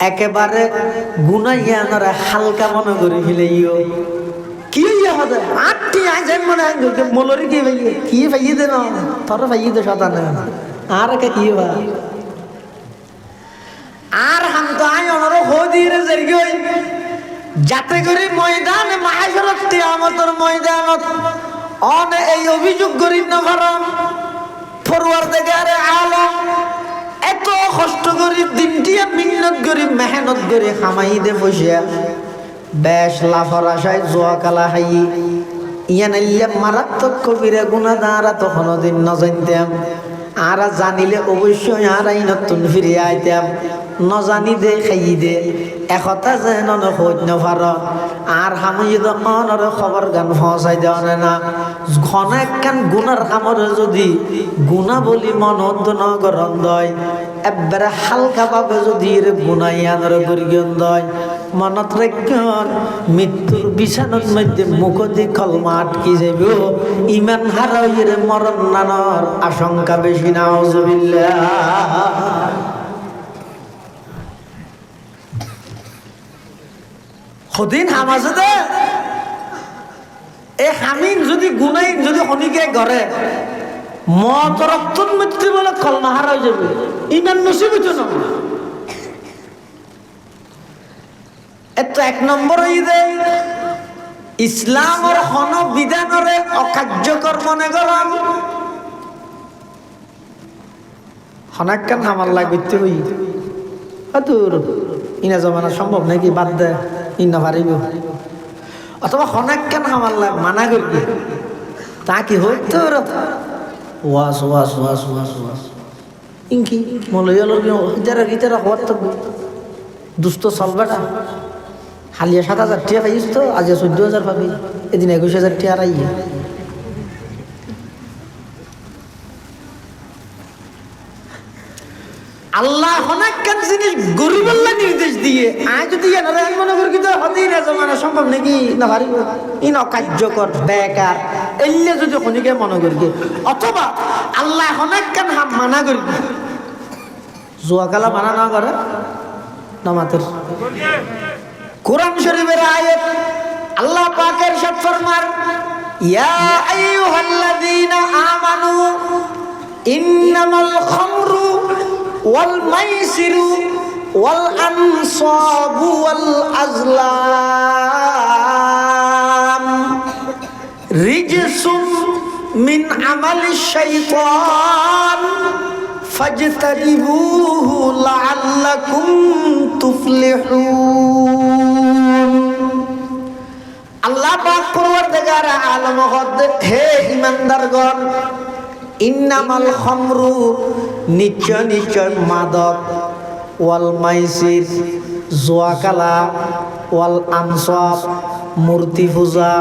একেবারে গুনাইয়ানরে হালকা মনে করি ফেলেইও। কি হবে আটটি আইন মনে মলরি কি ভাইয়ে কি ভাইয়ে দে না তোর ভাইয়ে দে সদানে আর কে কি বা আর হাম তো আই অনর হদিরে জেরগই যাতে করে ময়দানে মাহশরত কিয়ামতের ময়দানত অন এই অভিযোগ করি না পারম পরওয়ারদিগারে আলম এত কষ্ট করি দিনটি মিন্নত করি মেহনত করি খামাই দে বসিয়া বেশ লাফার আশায় জোয়া কালা হাই ইয়ান মারাত্মক কবিরা গুনাহগার তো কোনোদিন ন জানতাম, আর জানিলে অবশ্যই আর এই নতুন ফিরে আইতাম। ন জানি দে খাই দে একথা যেন খোঁজ নপার আর হামিদ অনর খবর গান পৌঁছাই দেওয়া না ঘন একখান গুণার কামরে যদি গুণা বলি মনত নগরণ দয় একবারে হালকা ভাবে যদি গুণাই আনর গরিগন দয় মনত রেখন মৃত্যুর বিছানোর মধ্যে মুখ দি কলমা আটকি যাব, ইমান হারাইয়ের মরণ নানর আশঙ্কা বেশি। নাউজুবিল্লাহ। সদিন হামাজে দে এই হামিন যদি গুনাই যদি শনিকে ঘরে মত রক্তর মৃত্যু বলে কলমা হারাই যাবে, ইমান নসিবিত না। এত এক নম্বর ঈদে ইসলামর হন বিধানরে অকার্যকর মনে করাম হনাক্কান হামার লাগতে হই তোর ইনা জমানা সম্ভব নাকি বাদ দে ইনা পারিব, অথবা হনাক্কান হামার লাগ মানা করবি তা কি হই তোর ওয়াস ওয়াস ওয়াস ওয়াস ওয়াস ইনকি মলয়ালর ইতারা ইতারা হওয়ার তো দুস্থ চলবেটা হালিয়া 7,000 টাকা পাইস তো আজ 14,000 পাবি, এদিন 21,000 টাকা আইয়ে আল্লাহ অনেকখান জিনিস গরিবল্লা নির্দেশ দিয়ে আজ যদি মনে করি কিন্তু হদিনা জমানা সম্ভব নাকি না পারিব ইন অকার্যকর বেকার এলে যদি খনিকে মনে করি অথবা আল্লাহ অনেকখান হাম মানা করি জুয়াকালা মানা না করে নামাতের কোরআন শরীফের আয়াত আল্লাহ পাকের ইরশাদ ফরমান ইয়া আইয়ুহাল্লাযীনা আমানু ইন্নামাল খামরু ওয়াল মাইসিরু ওয়াল আনসাবু ওয়াল আজলাম রিজসুম মিন আমালিশ শাইতান ফাজতানিবুহু লাআল্লাকুম তুফলিহুন। আল্লাহ পাক পরওয়ারদিগার আলম হদ্দে হে ইমানদারগণ ইন্নামাল খামরু নিশ্চয় নিশ্চয় মাদক ওয়াল মাইসির জুয়াকালা ওয়াল আনসাব মূর্তি পূজা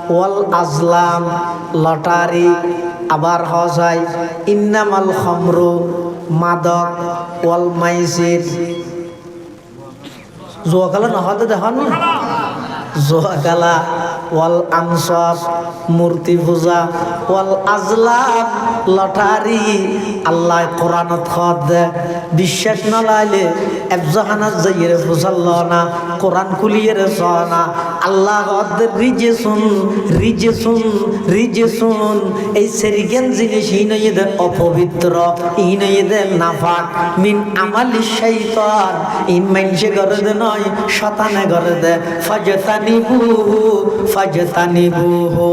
ওয়াল আজলাম লটারি আবার হজাই ইন্নামাল খামরু মাদক ওয়াল মাইসির জুয়াকালা নহতে দেখুন জুয়াকালা ওয়াল আনসাব মূর্তি পূজা ওয়াল আজলাম লটারি আল্লাহ কোরআনত খদ বিশ্বাস নলাইলে এফজাহানাত যাইরে ফুসাল্ল না কোরআন কুলিয়ের সনা আল্লাহ খদ রিজেসুন এই সেরিগেন জিনিস ইনইদে অপবিত্র ইনইদে নাফাক মিন আমালি শাইতান ইন মানসে করে দে নয় শয়তানে করে দে ফাজতানিবুহু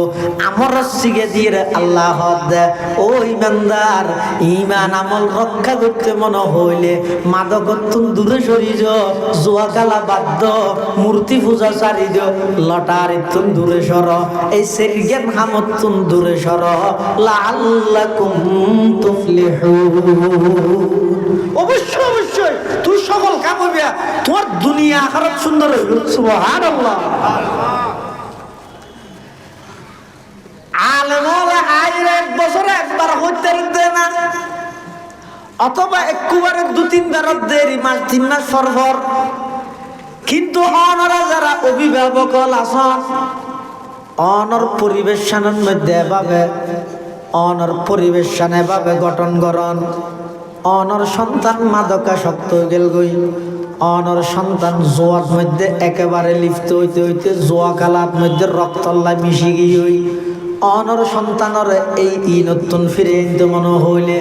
আমর সিগে দিয়ে আল্লাহ দে ও ইমানদার ঈমান আমল রক্ষা করতে মন হইলে মাদক তুন দূরে সরি যো জুয়াকালা বাদ্য মূর্তি পূজা সারি দিও লটারি তুন দূরে সর এই সেরিগেন হামত তুন দূরে সর লাআল্লাকুম তুফলিহুন অবশ্যই তুই সকল কাম হইবে তোমার দুনিয়া আখিরাত সুন্দর হইবে সুবহানাল্লাহ আলেমওয়ালা আইরে এক বছরে একবার হইতে দে না অথবা একবারে দু তিনবার দেরি মাস 3 মাস পর কিন্তু অনরা যারা অভিভাবক আছেন অনর পরিবেশ শানের মধ্যে ভাবে অনর পরিবেশ শানে ভাবে গঠন করন অনর সন্তান মাদকাসক্ত গেল গই অনর সন্তান জোয়ার মধ্যে একেবারে লিপ্ত হইতে হইতে জোয়া কালার মধ্যে রক্তল্লা মিশি গিয়ে অনর সন্তানর এই নতুন ফিরে আনতে মনে হইলে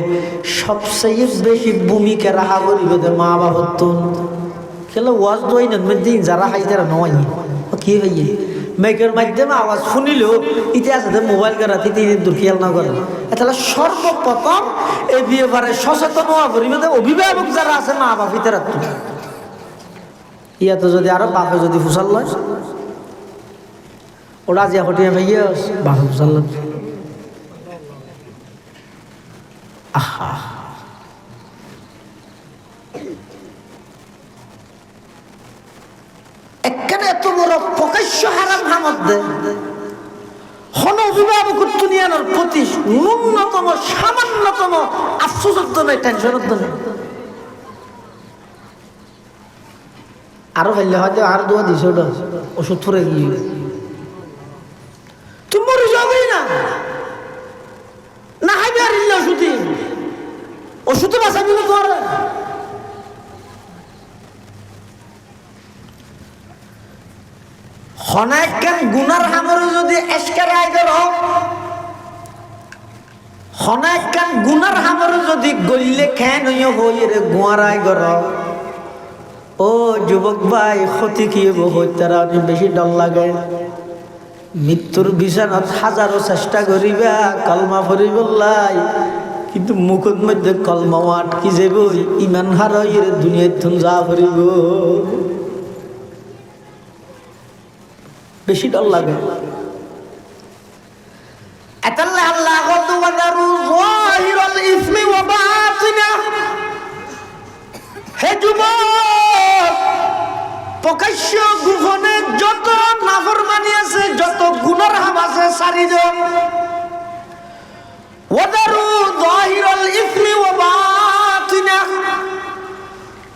সবচেয়ে বেশি ভূমিকা রাখা করিবে মা বাবতুন খেলে ওয়াজ দই মধ্যে যারা হাই তারা নয় কি হইয়ে মেঘের মাধ্যমে আওয়াজ শুনিল ইতিহাসে মোবাইল করা তিনি দুর্খিয়াল না করে তাহলে সর্বপ্রথম এই ব্যাপারে সচেতন হওয়া করিবে অভিভাবক যারা আছে মা বাপ ইতারা ইয়াতে যদি আরো বাপে যদি ফুসাল লয় ওরা যে হটিয়ে ভাইয়া বাপে ফুসাল আহা এখানে এত বড় প্রকাশ্য হারাম হামদ্দে হন অভিভাবক দুনিয়ার প্রতি ন্যূনতম সামান্যতম আফসোসত্ব নেই টেনশনত নেই আরো ফেললে হয়তো আর দোয়া দিছে ওটা ওষুধ ফুরে গিয়ে তুমি মরে যাবেই না হাইবে আর ইল্লা ওষুধে বাঁচাবি না তোর হনাইকান গুনার হামরে যদি এসকার আয় করো হনাইকান গুনার হামরে যদি গইলে খেন হইয়ে রে গুয়ার আয় করো ও যুবক ভাই ক্ষতি কি হইতারা বেশি ডর লাগে মৃত্যুর বিছানাত হাজারো চেষ্টা করিবা কলমা পড়িব লাই কিন্তু মুখত মধ্যে কলমা আটকি যাব ইমান হারাইয়ে দুনিয়ায় তুন যা পড়িব বেশি ডর লাগে আতাল্লাহ আল্লাহ ওয়াদারু যাহিরাল ইসমি ওয়া বাতিনা হে যুবক প্রকাশ্য গোপনে যত নাফরমানি আছে যত গুনার হাম আছে সারি দাও ওয়াদারু যাহিরাল ইসমি ওয়া বাতিনা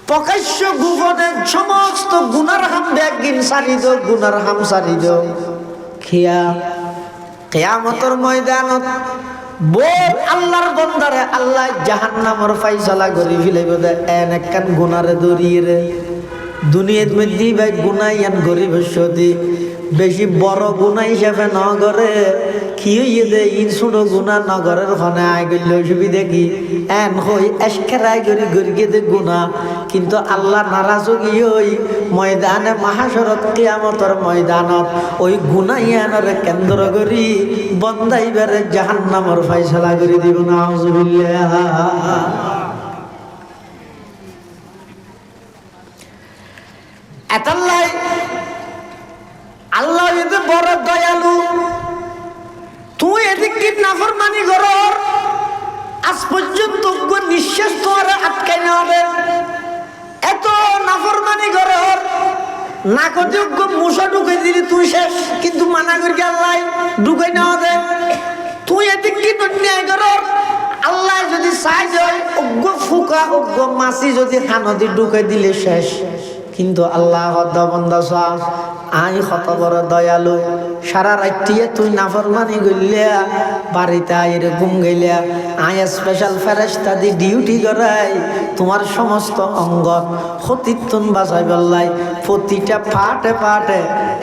প্রকাশ্য গোপনে সমস্ত গুনার হাম বেগিন সারি দাও গুনার হাম সারি দাও কিয়ামতের ময়দানত বোর আল্লাহর বন্দারে আল্লাহ জাহান্নামের ফয়সালা করি ফেলাইব দে এন একখান গুনারে দরিয়ে রে দুনিয়ার মধ্যে ভাই গুনাইয়ান গরিব সদি বেশি বড় গুনাহ হিসাবে ন করে কি হইয়ে দে ইন ছোট গুণা নগরের ফনে আয় গেল সুবিধা কি এন হই এসকেরাই গরি গরিয়ে দে গুণা কিন্তু আল্লাহ নারাজ গিয়ে ওই ময়দানে মহাশরত কিয়ামতের ময়দানত ওই গুনাইয়ানরে কেন্দ্র করি বন্দাইবারে জাহান্নামের ফয়সালা করে দিব না আউযুবিল্লাহ এতাল্লাই আল্লাহ যদি বড় দয়ালু, তুই এদিক কি নাফরমানি করর, আজ পর্যন্ত নিঃশ্বাস তোমার আটকাই না হবে। এত নাফরমানি করর, না করতে মুসা ঢুকে দিলি তুই শেষ, কিন্তু মানা করি আল্লাহ ঢুকে না হবে। তুই এদিক কি ন্যায় করর, আল্লাহ যদি চাই যায় অজ্ঞ ফুকা অজ্ঞ মাছি যদি কানদি ঢুকে দিলে শেষ। কিন্তু আল্লাহ বন্দা আই কত বড় দয়ালু, সারা রাত্রিয়ে তুই নাফরমানি গইলিয়া বাড়িতে আইরে ঘুম গেলিয়া আয় স্পেশাল ফেরেশতা দি ডিউটি করাই তোমার সমস্ত অঙ্গ ক্ষতিত্বন বাঁচাই বললাই। প্রতিটা পাটে পাটে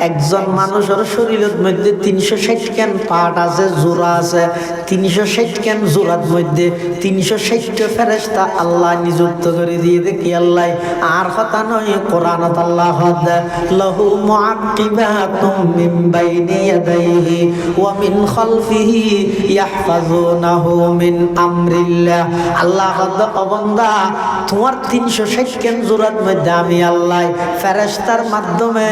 একজন মানুষের শরীরের মধ্যে 360 কেন পাট আছে, জোড়া আছে। 360 কেন জোড়ার মধ্যে 360টা ফেরেশতা আল্লাহ নিযুক্ত করে দিয়ে দেখি আল্লাহ। আর কথা নয়, কোরআনত আল্লাহ লাহু মুআক্কিবাতুম মিন বাইনি ইয়াদাইহি ওয়া মিন খালফিহি ইয়াহফাজুনাহু মিন আমরিল্লাহ। আল্লাহ বান্দা তোমার 360 কেন জোড়ার মধ্যে আমি আল্লাহ ফেরেশতার মাধ্যমে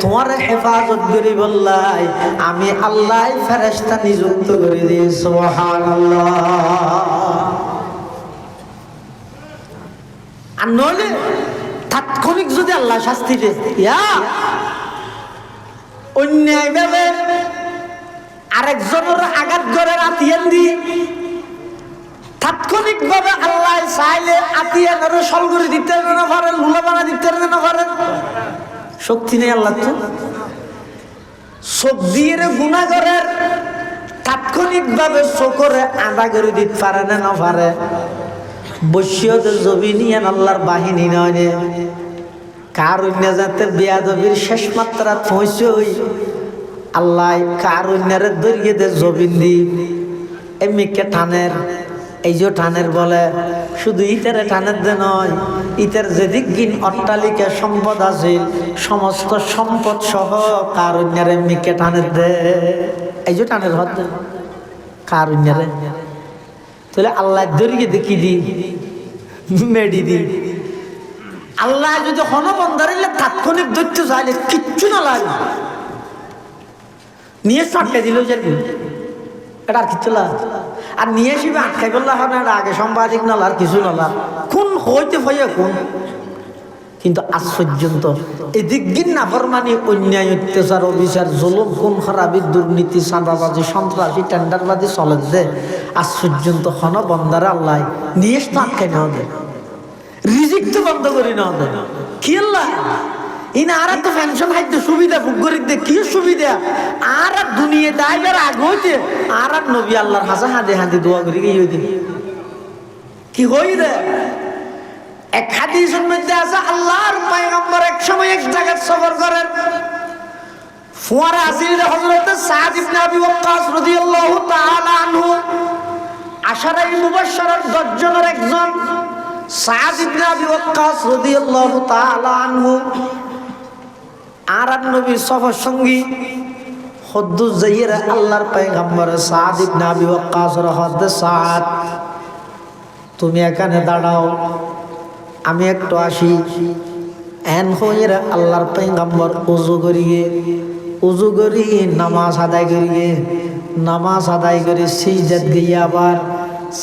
তোমার হেফাজত করি বললাই। আমি আল্লাহ ফেরেশতা নিযুক্ত করে দিই। সুবহানাল্লাহ। আর নইলে তাৎক্ষণিক যদি আল্লাহ শাস্তি দেয়, অন্যায় ভাবে আরেকজনের আঘাত করে আতিয়ান দিয়ে তাৎক্ষণিক ভাবে আল্লাহ চাইলে আতিয়ান সল করে দিতে না পারেন, লুলাবানা দিতে না পারেন, শক্তি নেই আল্লাহ। তো চোখ দিয়ে গুনাহগারের তাৎক্ষণিক ভাবে চোখরে আদা করে দিতে পারে না পারে। বসিয়ত জবিনিয়ান আল্লাহর বাহিনী নয়, কারুণ্য জাতের বেয়াদবির শেষ মাত্রা পৌঁছই আল্লাহ কারুণ্যের দরিয়ে দে জবিন দি এমনিকে টানের। এই যে টানের বলে শুধু ইটারে টানের দে নয়, ইটার যেদিক গিন অট্টালিকা সম্পদ আছে সমস্ত সম্পদ সহ কারুণ্যের এমনিকে টানের দে। এই যে টানের হদ কারুণ্যের তাহলে আল্লাহ দরিয়ে দেখি দি মেডি দি। আল্লাহ যদি হনবন্ধারিলে তাৎক্ষণিক দৈত্য চাইলে কিচ্ছু না লাগে, নিয়ে চাটকে দিল যে এটা আর কিচ্ছু লাগে। আর নিয়ে এসে আটকাই বললে হবে না, আগে সাংবাদিক নাল আর কিছু নালা কোন হইতে হইয়া কোন। কিন্তু আজ পর্যন্ত এদিক দিন নাফরমানি, অন্যায়, অত্যাচার, অবিচার, জুলুম, খুন খারাপি, দুর্নীতি, চাঁদাবাজি, সন্ত্রাসী, টেন্ডারবাজি চলে দে। আজ পর্যন্ত হনবন্ধারে আল্লাহ নিয়ে তো আটকাই না হবে, রিজিক তো বন্ধ করি না হবে। কি আল্লাহ ইনা আর তো পেনশন খাইতে সুবিধা ভোগ করি দে, কি সুবিধা আর দুনিয়া দায়বার আগতে আর নবী আল্লাহর হাসা হাঁদে হাঁদে দোয়া করি গিয়ে দিন কি হই রে। এক হাদিসের মধ্যে আছে আল্লাহর পয়গম্বর এক সময় এক জায়গায় সফর করেন। ফুয়ারা আসিল হযরত সাদ ইবনে আবি ওয়াক্কাস রাদিয়াল্লাহু তাআলা আনহু, আশারায়ে মুবাশশারার 10 জনের একজন সাদ ইবনে আবি ওয়াক্কাস রাদিয়াল্লাহু তাআলা আনহু। আর নবীর সফর সঙ্গী হদ্দুস যাইরা আল্লাহর পয়গম্বর সাদ ইবনে আবি ওয়াক্কাস রহদ, সাদ তুমি এখানে দাঁড়াও, আমি একটু আসি। এন হইরা আল্লাহর পয়গম্বর উযু করিয়ে নামাজ আদায় করিয়ে নামাজ আদায় করে সিজদাত গিয়ে আবার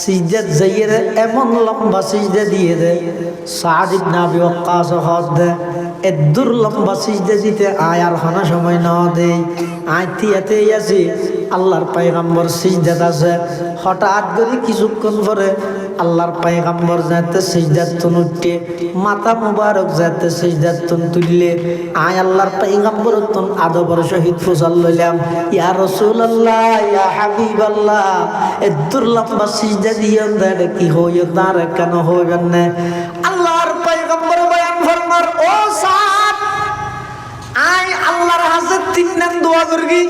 সিজদাত যাইয়ে এমন লম্বা সিজদা দিয়ে দে সাদ ইবনে আবি ওয়াক্কাস হদ এদুর লম্বা সিজদা দিতে আয়ার হানা সময় না দেই আইতে আসি আল্লাহর পয়গম্বর সিজদাত আছে। হঠাৎ করে কিছুক্ষণ পরে আল্লাহর পয়গম্বর যাতে সিজদাতুন উঠে মাথা মুবারক যাতে সিজদাতুন তুললে আয় আল্লাহর পয়গম্বর তুন আদবের সহিত ফুসাল লইলাম, ইয়া রাসূলুল্লাহ ইয়া হাবিবাল্লাহ এদুর লম্বা সিজদা দিয়ে দেন কি হইও তার কেন হইবেন না। আল্লাহর পয়গম্বর বয়ান ফরমার, ও সাদ আয় আল্লাহর হাতে 3 নাম দোয়া করবি।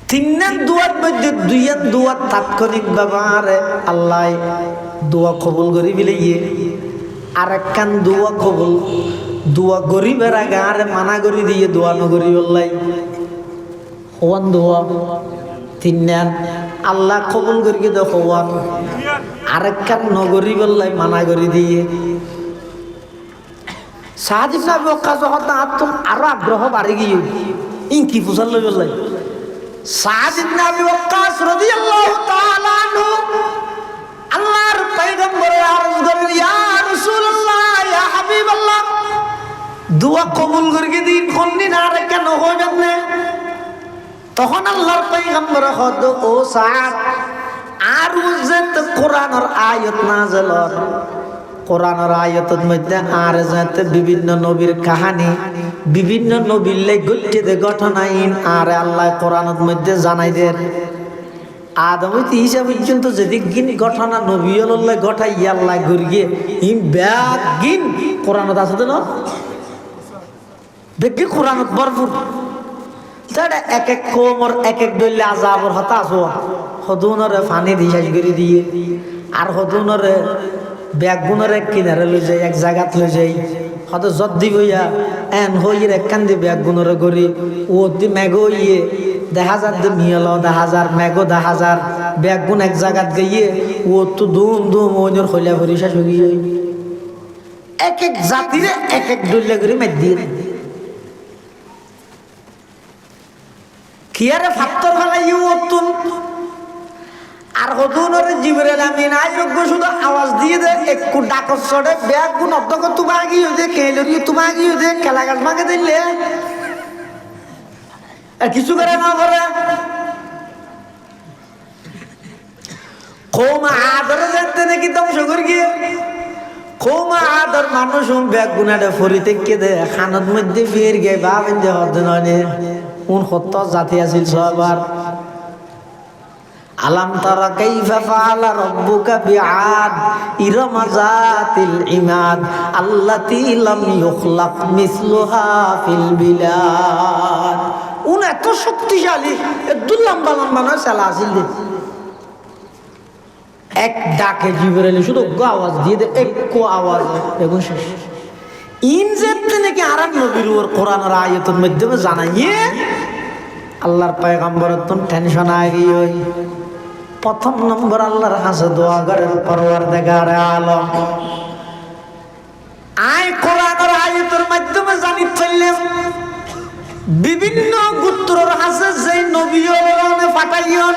3 নাম দোয়ার মধ্যে 2 দোয়া তাৎক্ষণিক ব্যবহারে আল্লাহ দোয়া কবুল করি বিলিয়ে, আর একখান দোয়া কবুল দোয়া গরিবের আগে আরে মানা করি দিয়ে দোয়া নগরি বললাই হওয়ান দোয়া 3 নাম আল্লাহ কবুল করি দো হওয়ান, আরেকখান নগরী বললাই মানা করি দিয়ে। সাদ ইবনে আবি ওয়াক্কাস হতা আত্ম আরো আগ্রহ বাড়ি গিয়ে ইনকি ফুসাল লই বললাই সাদ ইবনে আবি ওয়াক্কাস রাদিয়াল্লাহু তাআলা আনহু আল্লাহর পয়গম্বরে আরজ করেন ইয়া রাসূলুল্লাহ ইয়া হাবিবাল্লাহ দোয়া কবুল করে দিন কোননি না রে কেন হইবেন না তখন আল্লাহর পয়গম্বর হদ ও সাদ আর উজত কোরআনের আয়াত নাযিল হল কোরআনের আয়াতের মধ্যে আর যাতে বিভিন্ন নবীর কাহিনী বিভিন্ন নবীর লাই গঠিত ঘটনাইন আর আল্লাহ কোরআনের মধ্যে জানাই দেন আদম হইতে ঈসা পর্যন্ত যেদিন ঘটনা নবী আল্লাহ ঘটাই আল্লাহ গরিয়ে ইন ব্যাগিন কোরআনত আছে না দেখি কোরআনত ভরপুর তাহলে এক এক কোমর এক এক দইলে আজাবর হতাশ হওয়া হদুনরে পানি দিয়ে করে দিয়ে আর হদুনরে ব্যাগগুনরে কিনারে লই যাই এক জায়গাত লই যাই হয়তো যত দিব ইয়া এন হইয়ের এক কান্দি ব্যাগগুনরে করি ও দি মেঘো ইয়ে 10,000 মিয়াল 10,000 মেঘো 10,000 ব্যাগগুন এক জায়গাত গিয়ে ও তো দুম দুম ওজোর হইলা ভরি শেষ হয়ে গিয়ে এক এক জাতিরে এক এক দইলে করে মেদ দিয়ে কিয়ারে ফাত্তর ফেলাই ওতুন আর হদুনরে জিবরাইল আমিন আইরগ শুধু আওয়াজ দিয়ে দে একটু ডাকর চড়ে ব্যাগ গুণ অধ্যক্ষ তোমা গিয়ে দে কেলরি তোমা গিয়ে দে খেলা গাছ মাকে দিলে আর কিছু করে না করে কৌমা আদরে যেতে নাকি ধ্বংস করে গিয়ে কৌমা আদর মানুষ ব্যাগ গুণাটা ফরি থেকে দে খানত মধ্যে ফির গে ভাবেন যে হদ নয় উন সত্য জাতি আছিল সবার আলাম তারা কাইফা ফাআলা রাব্বুকা বিআদ ইরম যাতিল ইমাদ আল্লাতী লাম ইখলাক মিসলুহা ফিল বিলাদ উন এত শক্তিশালী এত লম্বা লম্বা নয় চালা আছিল এক ডাকে জিবরাইল শুধু আওয়াজ দিয়ে দে একটু আওয়াজ এখন শেষ ইনজেতে নাকি আরেক নবীর ওর কোরআনের আয়াতের মাধ্যমে জানাইয়ে আল্লাহর পয়গম্বরের তো টেনশন আগে প্রথম নম্বর আল্লাহর কাছে দোয়া করেন পরওয়ারদিগারে আলম আয় কোরআনের আয়াতের মাধ্যমে জানি ফেললেন বিভিন্ন গোত্রের কাছে যে নবী ওরনে পাঠাইয়ন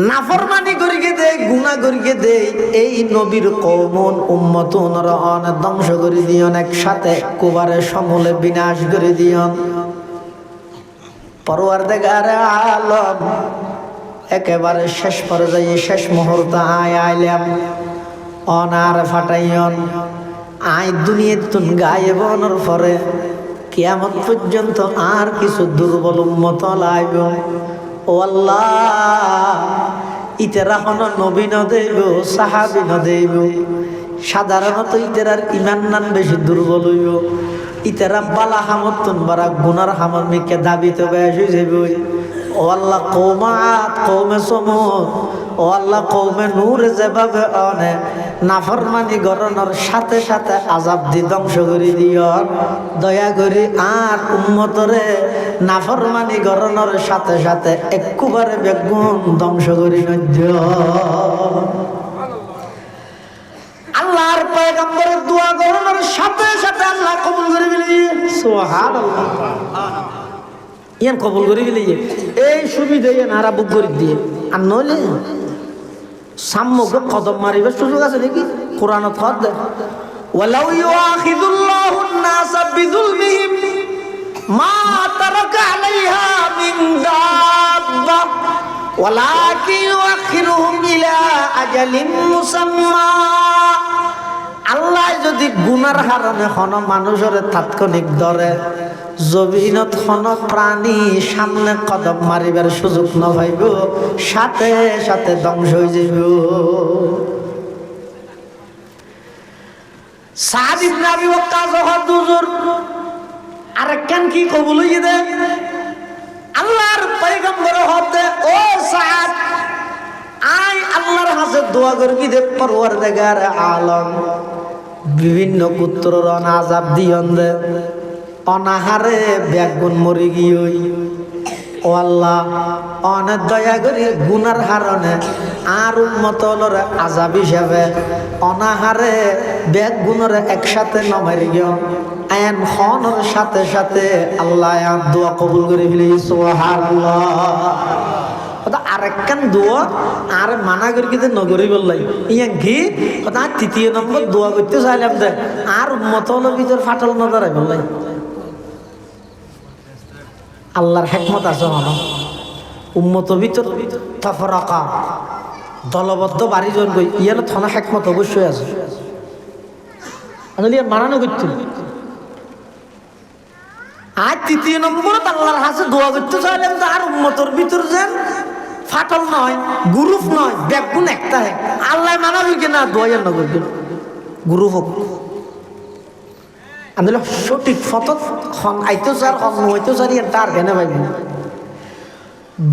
নাফরমানি করিকে দে গুনাহ করিকে দে এই নবীর কওমন উম্মতনরা অনেক ধ্বংস করে দিয়ন একসাথে কুবারে সমূলে বিনাশ করে দিয়ন পরওয়ারদিগারে আলম একেবারে শেষ পর্যায়ে শেষ মুহূর্তে আইলাম অনার ফাটাইয়ন আই দুনিয়ার তুন গায়েব হওয়ার পরে কিয়ামত পর্যন্ত আর কিছু দুর্বল উম্মত লাইব ও আল্লাহ ইতেরা হন নবী ন দেব সাহাবী ন দেব সাধারণত ইতেরার ইমান নান বেশি দুর্বল হইব ইতেরা বালা হামতুন বারা গুনার হামর মিকে দাবিতে বেশি যাইব ও আল্লাহ কওমাত কওমে সমুদ ও আল্লাহ কওমে নূর যেভাবে অনে নাফরমানি গরনের সাথে সাথে আযাব দি ধ্বংস করে দিও দয়া করে আর উম্মতরে নাফরমানি গরনের সাথে সাথে একবারে বেগুন ধ্বংস করে দিও আল্লাহর পয়গম্বরের দোয়া গরনের সাথে সাথে আল্লাহ কবুল করে নিলেন সুবহানাল্লাহ ইয়ান কবুল করে গেলে এই সুবিধা নারা বুক করে দিয়ে আর নইলে সাম্যকে কদম মারিবার সুযোগ আছে নাকি কোরআনত হদ দে ওয়ালাউ ইউআখিযুল্লাহু আন-নাসা বিযুলমিহিম মা তারাকা আলাইহা মিন দাব্বা ওয়ালাকিন ইউআখিরুহুম ইলা আজালিন মুসাম্মা আল্লাহ যদি গুনার কারণে কোনো মানুষের তাৎক্ষণিক ধরে জমিনত কোনো প্রাণী সামনে কদম মারিবার সুযোগ না পাইব সাথে সাথে ধ্বংস হয়ে যাইব সাদ ইবনে আবি ওয়াক্কাস হুজুর আরেকখান কি কবুল হইয়ে দে আল্লাহর পয়গম্বর হতে ও সাদ আই আল্লাহর কাছে দোয়া করবি দে পরওয়ারদিগারে আলম বিভিন্ন পুত্রর আযাব দিয়ন দে অনাহারে ব্যাগুন মরি গিয়ে ও আল্লাহ অনেক দয়া করি গুনার হারণে আর উম্মতলরে আযাব হিসাবে অনাহারে বেগ গুণরে একসাথে নমারি গিয়ে আইন খনর সাথে সাথে আল্লাহ দোয়া কবুল করে ফেলি সুবহানাল্লাহ। আরেকখান দোয়া আর মানা করি কিন্তু নগরী বললাই ইয়া ঘি কথা তৃতীয় নম্বর দোয়া করতে চাইলাম দে আর উম্মত হলো ভিতর ফাটল নজরে বললাই আল্লাহর হেকমত আছে হন উম্মত ভিতর তাফরাকা দলবদ্ধ বাড়ি জন গই ইয়ার থানা হেকমত অবশ্যই আছে আসলে মানানো করতে আর তৃতীয় নম্বর আল্লাহর হাতে দোয়া করতে চাইলাম আর উম্মতর ভিতর যেন ফাটল নয় গ্রুপ নয় ব্যাগুন একটা হয় আল্লাহ মানাবি কিনা দোয়া না করবেন গ্রুপ হোক আমি সঠিক ফটো আইতো স্যার হইতো স্যার তার কেন ভাইব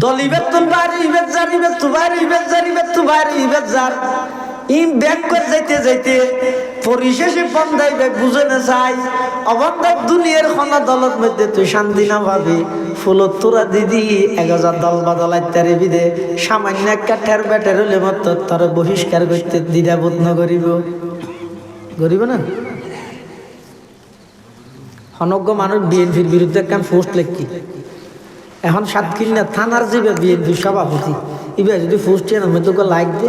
দলিবের তুল বাইরে ইবেদ যার ইবেদ তু বাইরে ইবেদ যার ইবেদ তু বাইরে ইবেদ যার ইম ব্যাগ করে যাইতে যাইতে পরিশেষে বন্ধাই ব্যাগ বুঝে না চাই অবন্ধার দুনিয়ার খনা দলত মধ্যে তুই শান্তি না ভাবি ফুলত তোরা দিদি 1000 দল বদল ইত্যাদি বিদে সামান্য একটা ঠের ব্যাটের হলে মত তোর বহিষ্কার করতে দ্বিধাবোধ না করিব করিব না অনজ্ঞ মানুষ বিএনপির বিরুদ্ধে একখান পোস্ট লেখি এখন সাতক্ষীরা থানার যাবে বিএনপির সভাপতি এবার যদি পোস্ট আমি তোকে লাইক দে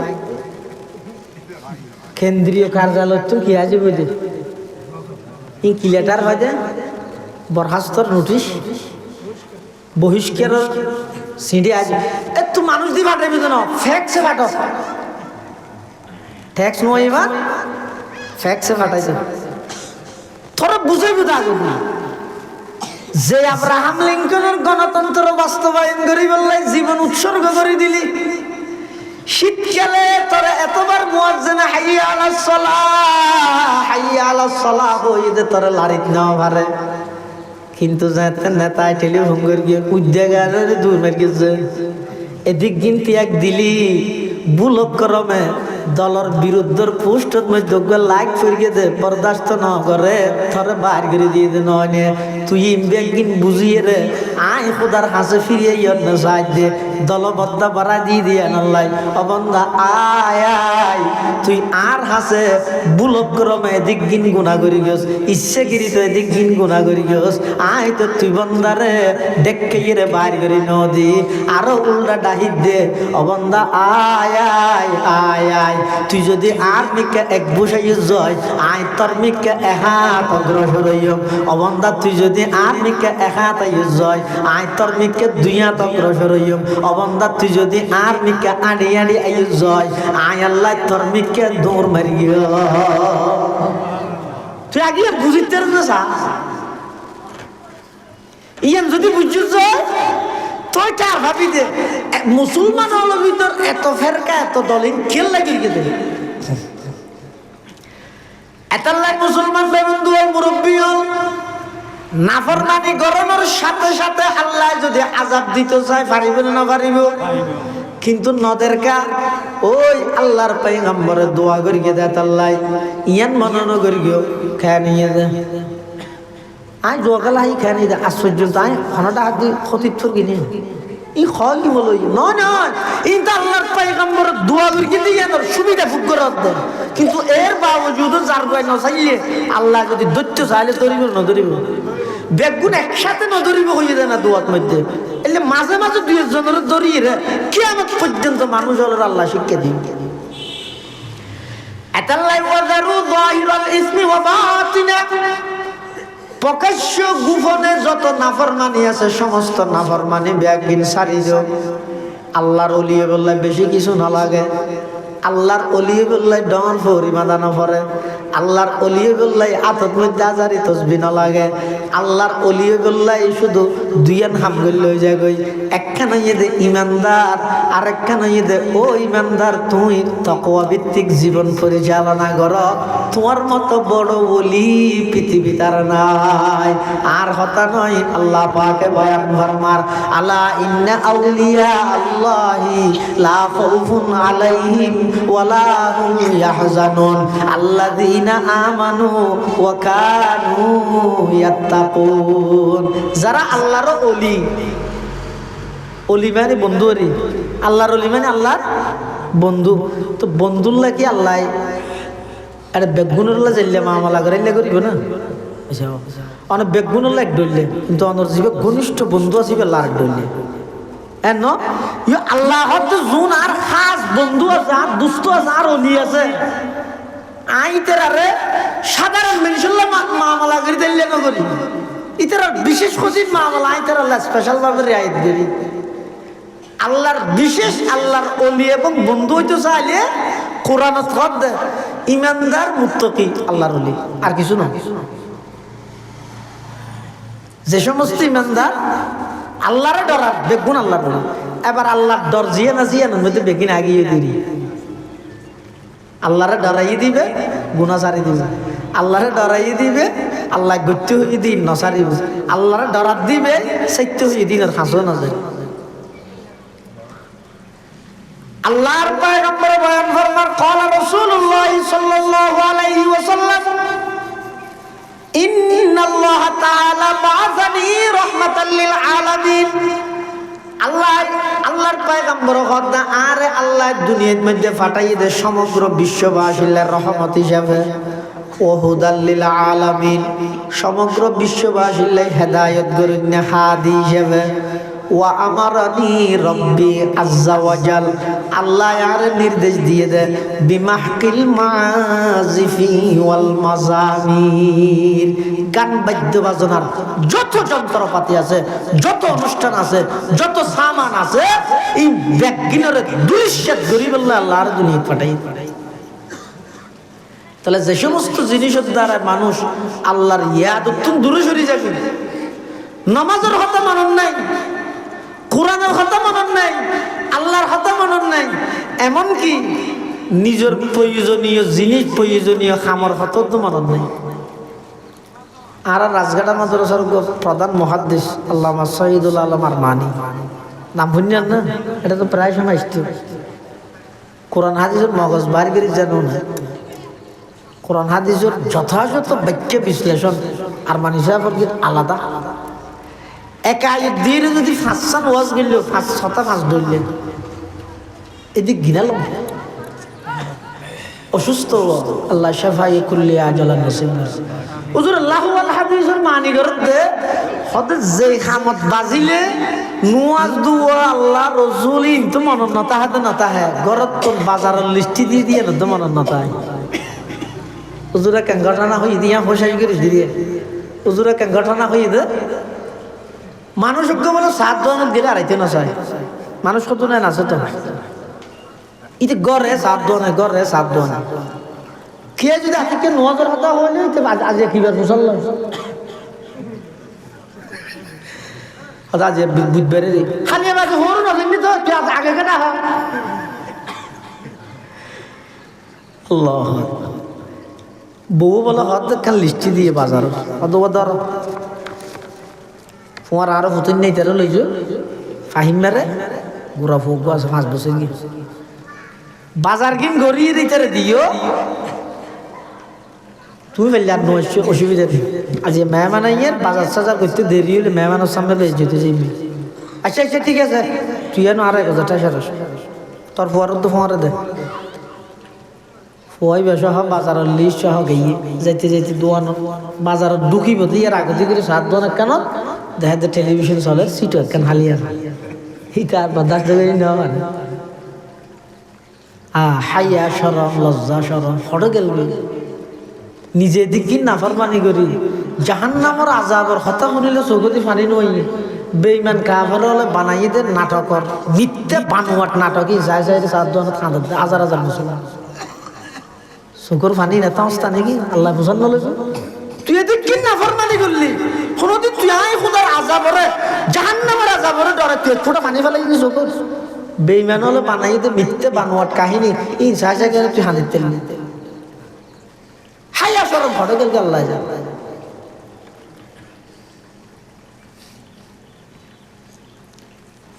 কেন্দ্রীয় কার্যালয় তো কি আছে বুঝে কি লেটার হয় যে বরখাস্তর নোটিশ বহিষ্কার সিডি আছে একটু মানুষ দিয়ে ফাটাইবি তো না ফ্যাক্সে ফাটো ট্যাক্স নয় এবার ফ্যাক্সে ফাটাইছে তোরা বুঝাইবি তো আগে যে আব্রাহাম লিঙ্কনের গণতন্ত্র বাস্তবায়ন করি বললে জীবন উৎসর্গ করে দিলি শীতকালে তোরা এতবার মুয়াজ্জিন হাইয়া আলাস সালাহ হইতে তোরা লারিত নেওয়া পারে কিন্তু যাতে নেতায় টেলিফোন করে গিয়ে উদ্যোগারের দূর মেরে গেছে এদিক গিনতি এক দিলি বুলক ক্রমে দলের বিরুদ্ধের পোস্টের মধ্যে লাইক ফিরিয়ে দে বরদাস্ত ন করে থরে বাইর করে দিয়ে দে নয় তুই ইমবেগিন বুঝিয়ে রে আয় খোদার হাসে ফিরিয়ে ইয়ত না সাইড দে দলবদ্ধ বাড়া দিয়ে দিয়ে আনাল্লাই অবন্ধা আয় আয় তুই আর হাসে বুলক ক্রমে এদিক গিন গুণা করি গেছ ইচ্ছে গিরি তো এদিক গিন গুণা করি গেছ আয় তো তুই বন্দারে দেখে রে বাইর করে নদী আরো উল্টা ডাহিত দে অবন্ধা আয় আয় আয় আয় তুই যদি আর মিকে এক বসাই জয় আয় তোর মিকে এহাত অগ্রসর হইম অবন্ধা তুই যদি আর মিকে এহাত আই জয় আয় তোর মিকে 2 হাত অগ্রসর হইম অবন্ধা তুই যদি আর মিকে আড়ি আড়ি আই জয় আয় আল্লাহ তোর মিকে দৌড় মারি তুই আগে বুঝিতে না সা ইয়ান যদি বুঝছিস জয় তুই কার ভাবি দে মুসলমান হলো ভিতর এত ফেরকা এত দলিন খেল লাগি গেছে এতাল্লাহ মুসলমান বন্ধু মুরব্বী হল নাফরমানি গরমের সাথে সাথে আল্লাহ যদি আযাব দিতে চায় পারিব না পারিব কিন্তু নদের কা ওই আল্লাহর পয়গম্বরে দোয়া করি গে দেত আল্লাহ ইয়ান মনন করি গিও খায় নিয়ে দে আই দোয়াকালা ই খায় নিয়ে দে আশ্চর্য তাই খানাটা হাত দিয়ে ক্ষতির থর কিনে ই হয় কি বলো নয় নয় কিন্তু আল্লাহর পয়গম্বর দোয়া করি গে দিয়ে ইয়ানোর সুবিধা ভোগ করে দেন কিন্তু এর বাবজুদও যার গয় না চাইলে আল্লাহ যদি দৈত্য চাইলে ধরিব না ধরিব বেগুন একসাথে না ধরিব হয়ে যায় না দোয়ার মধ্যে এলে মাঝে মাঝে 2 জনের ধরিয়ে রে কিয়ামত পর্যন্ত মানুষ হলো আল্লাহ শিক্ষা দিন আতাল্লাহ ওয়াজারু যাহিরাল ইসমি ওয়া বাতিনা প্রকাশ্য গোপনে যত নাফরমানি আছে সমস্ত নাফরমানি বেগুন সারি দাও আল্লাহর ওলি বললে বেশি কিছু না লাগে আল্লাহর ওলি বললে ডন ফরি বাঁধানো পরে আল্লাহর ওলি বললে আতত মধ্যে আজারি তসবি না লাগে আল্লাহর ওলি বললে শুধু 2 হাম গল লই যায় গই একখানা ইদে ইমানদার আর একখানা ইদে ও ইমানদার তুই তাকওয়া ভিত্তিক জীবন পরিচালনা কর তোমার মতো বড় ওলি পৃথিবীতে আর নাই আর হতা নয় আল্লাহ পাকে বয়ান ফরমার আলা ইন্না আউলিয়া আল্লাহি লা খাউফুন আলাইহিম ওয়ালা হুম ইয়াহজানুন আল্লাযীনা আমানু ওয়া কানু ইয়াত্তাকুন যারা আল্লাহর ওলি অলি মানে বন্ধু আরে, আল্লাহর অলি মানে আল্লাহর বন্ধু। তো বন্ধুল্লাহ কি আল্লাহ আরে বেগুনুল্লাহ জাইলে মামলা করাইলে করিব না, অনেক বেগুনুল্লাহ এক ডললে, কিন্তু অনর জীবে ঘনিষ্ঠ বন্ধু আছে আল্লাহ এক ডললে। এন আল্লাহ জুন আর খাস বন্ধু আছে, আর দুস্থ আছে, আর অলি আছে। আইতের আরে সাধারণ মানুষের মামলা করি দিলে না করি, ইতার বিশেষ কঠিন মামলা আইতের আল্লাহ স্পেশাল ভাবে রেয়াত করি। আল্লাহর বিশেষ আল্লাহর অলি এবং বন্ধু হইতে চাইলে কোরআনত হদ দেয় ইমানদার মুত্তাকি আল্লাহর অলি, আর কিছু না। যে সমস্ত ইমানদার আল্লাহরে ডরার বেগুন আল্লাহর ডর, এবার আল্লাহর ডর জিয়ে না জিয়ে মধ্যে বেগিন আগিয়ে দিবি। আল্লাহরে ডরাই দিবে গুনাহ সারি দিবে, আল্লাহরে ডরাই দিবে আল্লাহ গত্য হয়ে দিন নসারিব, আল্লাহরে ডরার দিবে সত্য হয়ে দিন আর হাসো না যায়। আল্লাহর পয়গম্বর বয়ান ফরমান ক্বালা রাসূলুল্লাহ সাল্লাল্লাহু আলাইহি ওয়াসাল্লাম ইন্নাল্লাহ তাআলা বাআসানি রাহমাতাল লিল আলামিন। আল্লাহর পয়গম্বর খোদা আরে আল্লাহ দুনিয়ার মধ্যে ফাটাই দে সমগ্র বিশ্ববাসীর রহমত হিসাবে, ও হুদাল লিল আলামিন সমগ্র বিশ্ববাসীর হেদায়েত গরিনে হাদি হিসাবে। ওয়া আমারানি রব্বি আজ্জা ওয়াজাল আল্লাহ আর নির্দেশ দিয়ে দেয় বিমাহকিল মাজিফি ওয়াল মাজামির, গান বাদ্য বাজনার যত যন্ত্রপাতি আছে, যত অনুষ্ঠান আছে, যত সামান আছে, এই ব্যাগিনরে দুলিশাত গরিবুল্লাহ আল্লাহর দুনিয়া পাঠাই। তাহলে যে সমস্ত জিনিসের দ্বারা মানুষ আল্লাহর ইয়াদ উত্তম দূরে সরে যাবে, নামাজের কথা মনন নাই, কোরআনের কথা মনন নাই, আল্লাহর কথা মনন নাই, এমনকি নিজের প্রয়োজনীয় জিনিস প্রয়োজনীয় খামর কথা তো মনন নাই। আর রাজঘাটা মাদ্রাসার প্রধান মুহাদ্দিস আল্লামা শহীদুল আলম আরমানি নাম শুনিয়ান না? এটা তো প্রায় সময় আসতো। কোরআন হাদিসের মগজ বার করে জানো না, কোরআন হাদিসের যথাযথ বাক্য বিশ্লেষণ আরমানি সাহেবের আলাদা। এক আয়াত দিয়ে যদি 5 ওয়াজ গেল 5-6টা 5 ধরলেন, এদিক গিনালাম অসুস্থ আল্লাহ শাফাই কুল্লি আজালান নসিব হুজুর আল্লাহু আল হাদিসের মানি করতে হতে যে খামত বাজিলে নুয়াজ দুয়া আল্লাহ রাসূল তো মনন না তাহাতে না তাহে গরত তো বাজারের লিস্টি দিয়ে দিয়ে না তো মনন না তাহে হুজুরা কেন ঘটনা হই দিয়া হোসাই করে দিয়ে হুজুরা কেন ঘটনা হই দে মানুষ বলে 7 জন গেলে আড়াইতে না চায় মানুষ কত নেন আছে তো ইতে গড়ে 7 জন গড়ে 7 জন কে যদি আজকে নজর হতা হইলে আজ কিবার মুসল আজ বুধবারে খালি বাজে হরু না কিন্তু তো আগে কেনা হয় আল্লাহ বউ বলে হত খান লিস্টি দিয়ে বাজার অথবা ধর তোমার আরো হতেন নেই তারা লইছ ফাহিম মেরে গোড়া ফোক আছে 5 বছর গিয়ে বাজার কিন গড়িয়ে দিতে দিও তুমি বললে আর নয় অসুবিধা নেই আজ মেহমান আইয়ের বাজার সাজার করতে দেরি হলে মেহমানের সামনে বেশ যেতে যাইবি আচ্ছা আচ্ছা ঠিক আছে তুই যেন আর 1000 টাকা তোর ফোয়ার তো ফোয়ারে দে ফোয়াই বেশ হ বাজারের লিস্ট সহ গিয়ে যাইতে যাইতে দোয়ান বাজারের ঢুকিব দিয়ে আগতি করে 7 জন কেন দেখা যায় টেলিভিশন চলে সিট কেন হালিয়া এইটা আর বাদাস দেবে না মানে হাইয়া সরম লজ্জা সরম হড়ে গেলবে নিজে দিকে নাফরমানি করি জাহান্নামের আযাবের কথা শুনিলে চৌকতি পানি নই বেঈমান কাফের হলে বানাই দে নাটকর মিথ্যে বানোয়াট নাটকই যায় যায় 7 জন খাঁদা হাজার হাজার মুসলমান চৌকর পানি নেতা অবস্থা নাকি আল্লাহ বুঝান নলেছ তুই এদিকে নাফরমানি করলি কোনদিন তুই আই খোদার আযাবরে জাহান্নামের আযাবরে ডরে তুই ছোট পানি ফেলাই দিস চৌকর বেঈমান হলে বানাই দে মিথ্যে বানোয়াট কাহিনী এই যায় যায় তুই হানিতে তেললি হাইয়া সরম ফটো গেল আল্লাহ যা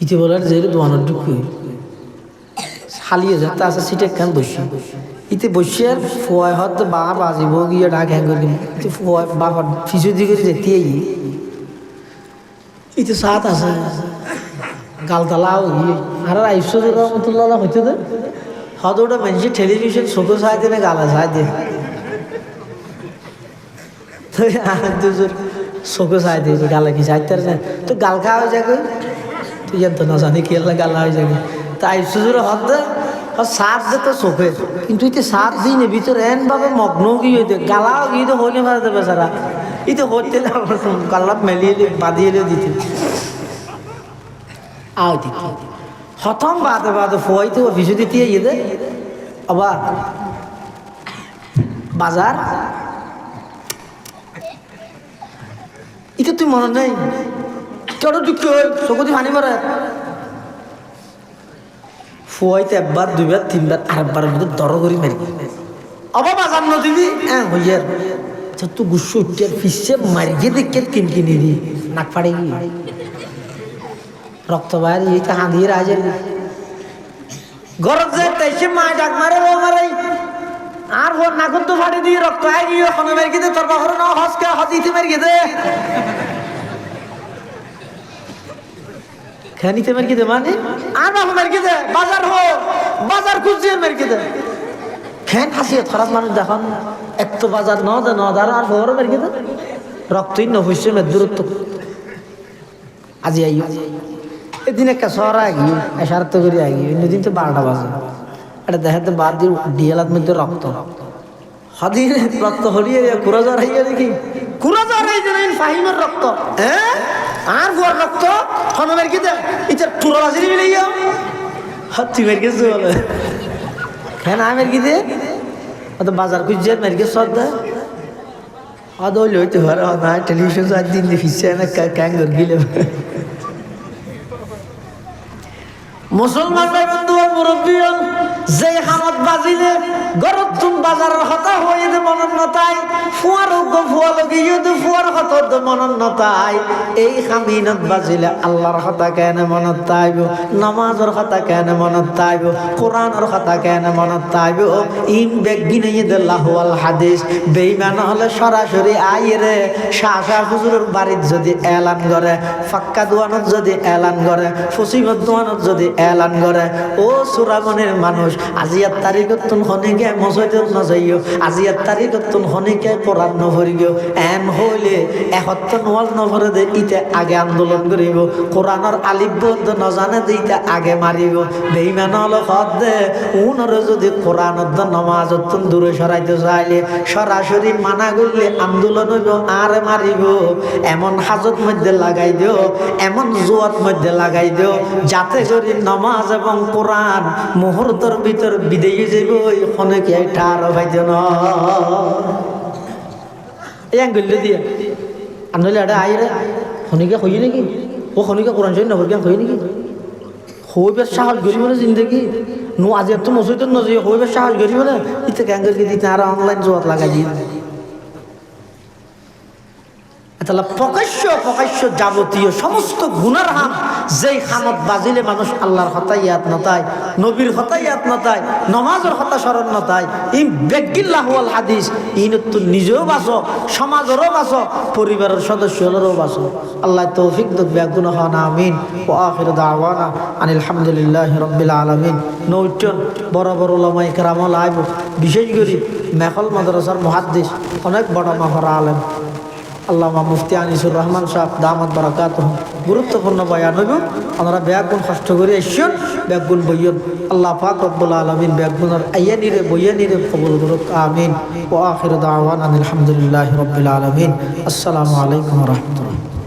ইতি বলার যে দোয়ানোর ঢুকুই হালিয়ে যাতে আছে সিটে কেন বসি ইতে বসে আর ফোয়াই হত বা বাজিব গিয়ে ডাক হ্যাং করি ইতে ফোয়াই বাবা ফিসু দি করে যেতে ইতে সাত আছে গালতালাও আর আইসুর রহমতুল্লাহ হইতে দে হয়তো ওটা মানুষ টেলিভিশন চোখে চাই দিয়ে গালা চাই দিয়ে দুজোর চোখে চাই দিয়ে গালা কি চাইতে না তো গাল খাওয়া হয়ে যাবে তুই জানতো না জানি কি গালা হয়ে যাবে তা আইসুর হদ সার দে তো চোখে কিন্তু ইতে সার দিই নে ভিতরে এন ভাবে মগ্ন গিয়ে হইতে গালাও গিয়ে তো হইলে পারে বেচারা ইতে হইতে গাল্লা মেলিয়ে বাঁধিয়ে দিতে আও দেখি হতম বাদে বাদে ফুয়াইতে অফিসে দিতে দে আবার বাজার এটা তুই মনে নেই কেন দুঃখ চকুতি পানি মারে ফুয়াইতে একবার দুইবার তিনবার আরেকবার মধ্যে দর করি মারি আবার বাজার নদী হ্যাঁ হইয়ার তুই গুসু উঠে ফিসে মারি গিয়ে দেখে কিনকিনি দি নাক ফাড়ে গিয়ে রক্ত বাইরে এইটা হাঁদিয়ে রাজের গরজ যে তাইছে মা ডাক মারে ও মারাই আর ওর নাকুন তো ফাড়ি দিয়ে রক্ত আই গিয়ে ওখানে মেরে গিয়ে তোর বাহর না হসকে হদিতে মেরে গিয়ে দে খানিতে মেরে গিয়ে মানে আর বাহু মেরে গিয়ে দে বাজার হো বাজার খুঁজিয়ে মেরে গিয়ে দে খেন হাসিয়ে খারাপ মানুষ দেখুন এক তো বাজার ন দে ন দাঁড় আর বড় মেরে গিয়ে দে রক্তই নহইছে মের দূরত্ব আজি আইও এদিন একটা শহর আগিয়ে এসার্থ করে আগিয়ে অন্যদিন তো 12টা বাজে এটা দেখাতে বাদ দিয়ে ডিয়ালাত মধ্যে রক্ত হদিন রক্ত হলিয়ে কুরাজার হইয়া দেখি কুরাজার হয়ে যান ফাহিমের রক্ত হ্যাঁ আর গোয়ার রক্ত হনমের কি দে এটা তুরা বাজিরি মিলাইয়া হাতি মের গেছে বলে কেন আমের কি দে অত বাজার খুঁজছে মের গেছে সদ দে আদ হইলে হইতে পারে না টেলিভিশন আজ দিন ফিসছে না ক্যাঙ্গর গিলে মুসলমান ভাই বন্ধু মুরব্বী যে হামত বাজিলে গরত তুম বাজারের হতা হয়ে দে মনন্নতায় ফুয়ার ফুয়া লগিয়ে দে ফুয়ার হত দে মনন্নতায় এই হামিনত বাজিলে আল্লাহর হতা কেন মনত তাইব নামাজের হতা কেন মনত তাইব কোরআনের হতা কেন মনত তাইব ইম বেগিনে দে লাহওয়াল হাদিস বেঈমান হলে সরাসরি আইরে শাহ হুজুরের বাড়িত যদি এলান করে ফাক্কা দোয়ানত যদি এলান করে ফসিবত দোয়ানত যদি এলান করে ও সুরামনের মানুষ আজিয়ার তারিখত তুন হনিকে মসজিদত নজাইও আজিয়ার তারিখত তুন হনিকে কোরআন নভরিও এন হইলে এহত্ত নোয়াল নভরে দে ইতে আগে আন্দোলন করিব কোরআনের আলিফ বদ্ধ নজানে দে ইতে আগে মারিব বেঈমান হলো হদ দে উনরে যদি কোরআনত নামাজত তুন দূরে সরাইতে চাইলে সরাসরি মানা করলে আন্দোলন হইব আর মারিব এমন হাজত মধ্যে লাগাই দিও এমন জোয়াত মধ্যে লাগাই দিও যাতে করে নামাজ এবং কোরআন মুহূর্তের ভিতর বিদেয় যাইব ওখানে কি একটা আরো ভাইতে না এই আঙ্গুল দিয়ে আনলে এটা আইরে খনিকে হই নাকি ও খনিকে কোরআন শরীফ নবর হই নাকি হইবে সাহস গরিব না জিন্দগি নো আজ এত মসজিদ নজে হইবে সাহস গরিব না ইতে ক্যাঙ্গল কি দিতে আর অনলাইন জোয়াত লাগাই দিয়ে তাহলে প্রকাশ্য যাবতীয় সমস্ত গুনার হাম যেই খামত বাজিলে মানুষ আল্লাহর হতা ইয়াত নতায় নবীর হতা ইয়াত নতায় নমাজের হতা স্মরণ নতায় ই বেগিল্লাহুল হাদিস ইনত নিজেও বাঁচো সমাজেরও বাঁচো পরিবারের সদস্যদেরও বাঁচো আল্লাহ তৌফিক দুক বেগুন হন আমিন ও আখির দাওয়ানা আনিল হামদুলিল্লাহি রাব্বিল আলামিন নৌটন বড় বড় ওলামায়ে কেরামল আইব বিশেষ করে মেখল মাদ্রাসার মুহাদ্দিস অনেক বড় মাহরা আলেম আল্লামা মুফতি আনিসুর রহমান সাহেব দামাত বারাকাতুহু গুরুত্বপূর্ণ বয়ান হইব আমরা ব্যাগুন কষ্ট করে এসছেন ব্যাগুন বইয়ন আল্লাহ পাক রব্বুল আলামিন ব্যাগুনের আইয়ানিরে বইয়ানিরে কবুল করুক আমিন ওয়া আখিরু দাওয়ানা আলহামদুলিল্লাহি রাব্বিল আলামিন আসসালামু আলাইকুম ওয়া রাহমাতুল্লাহ।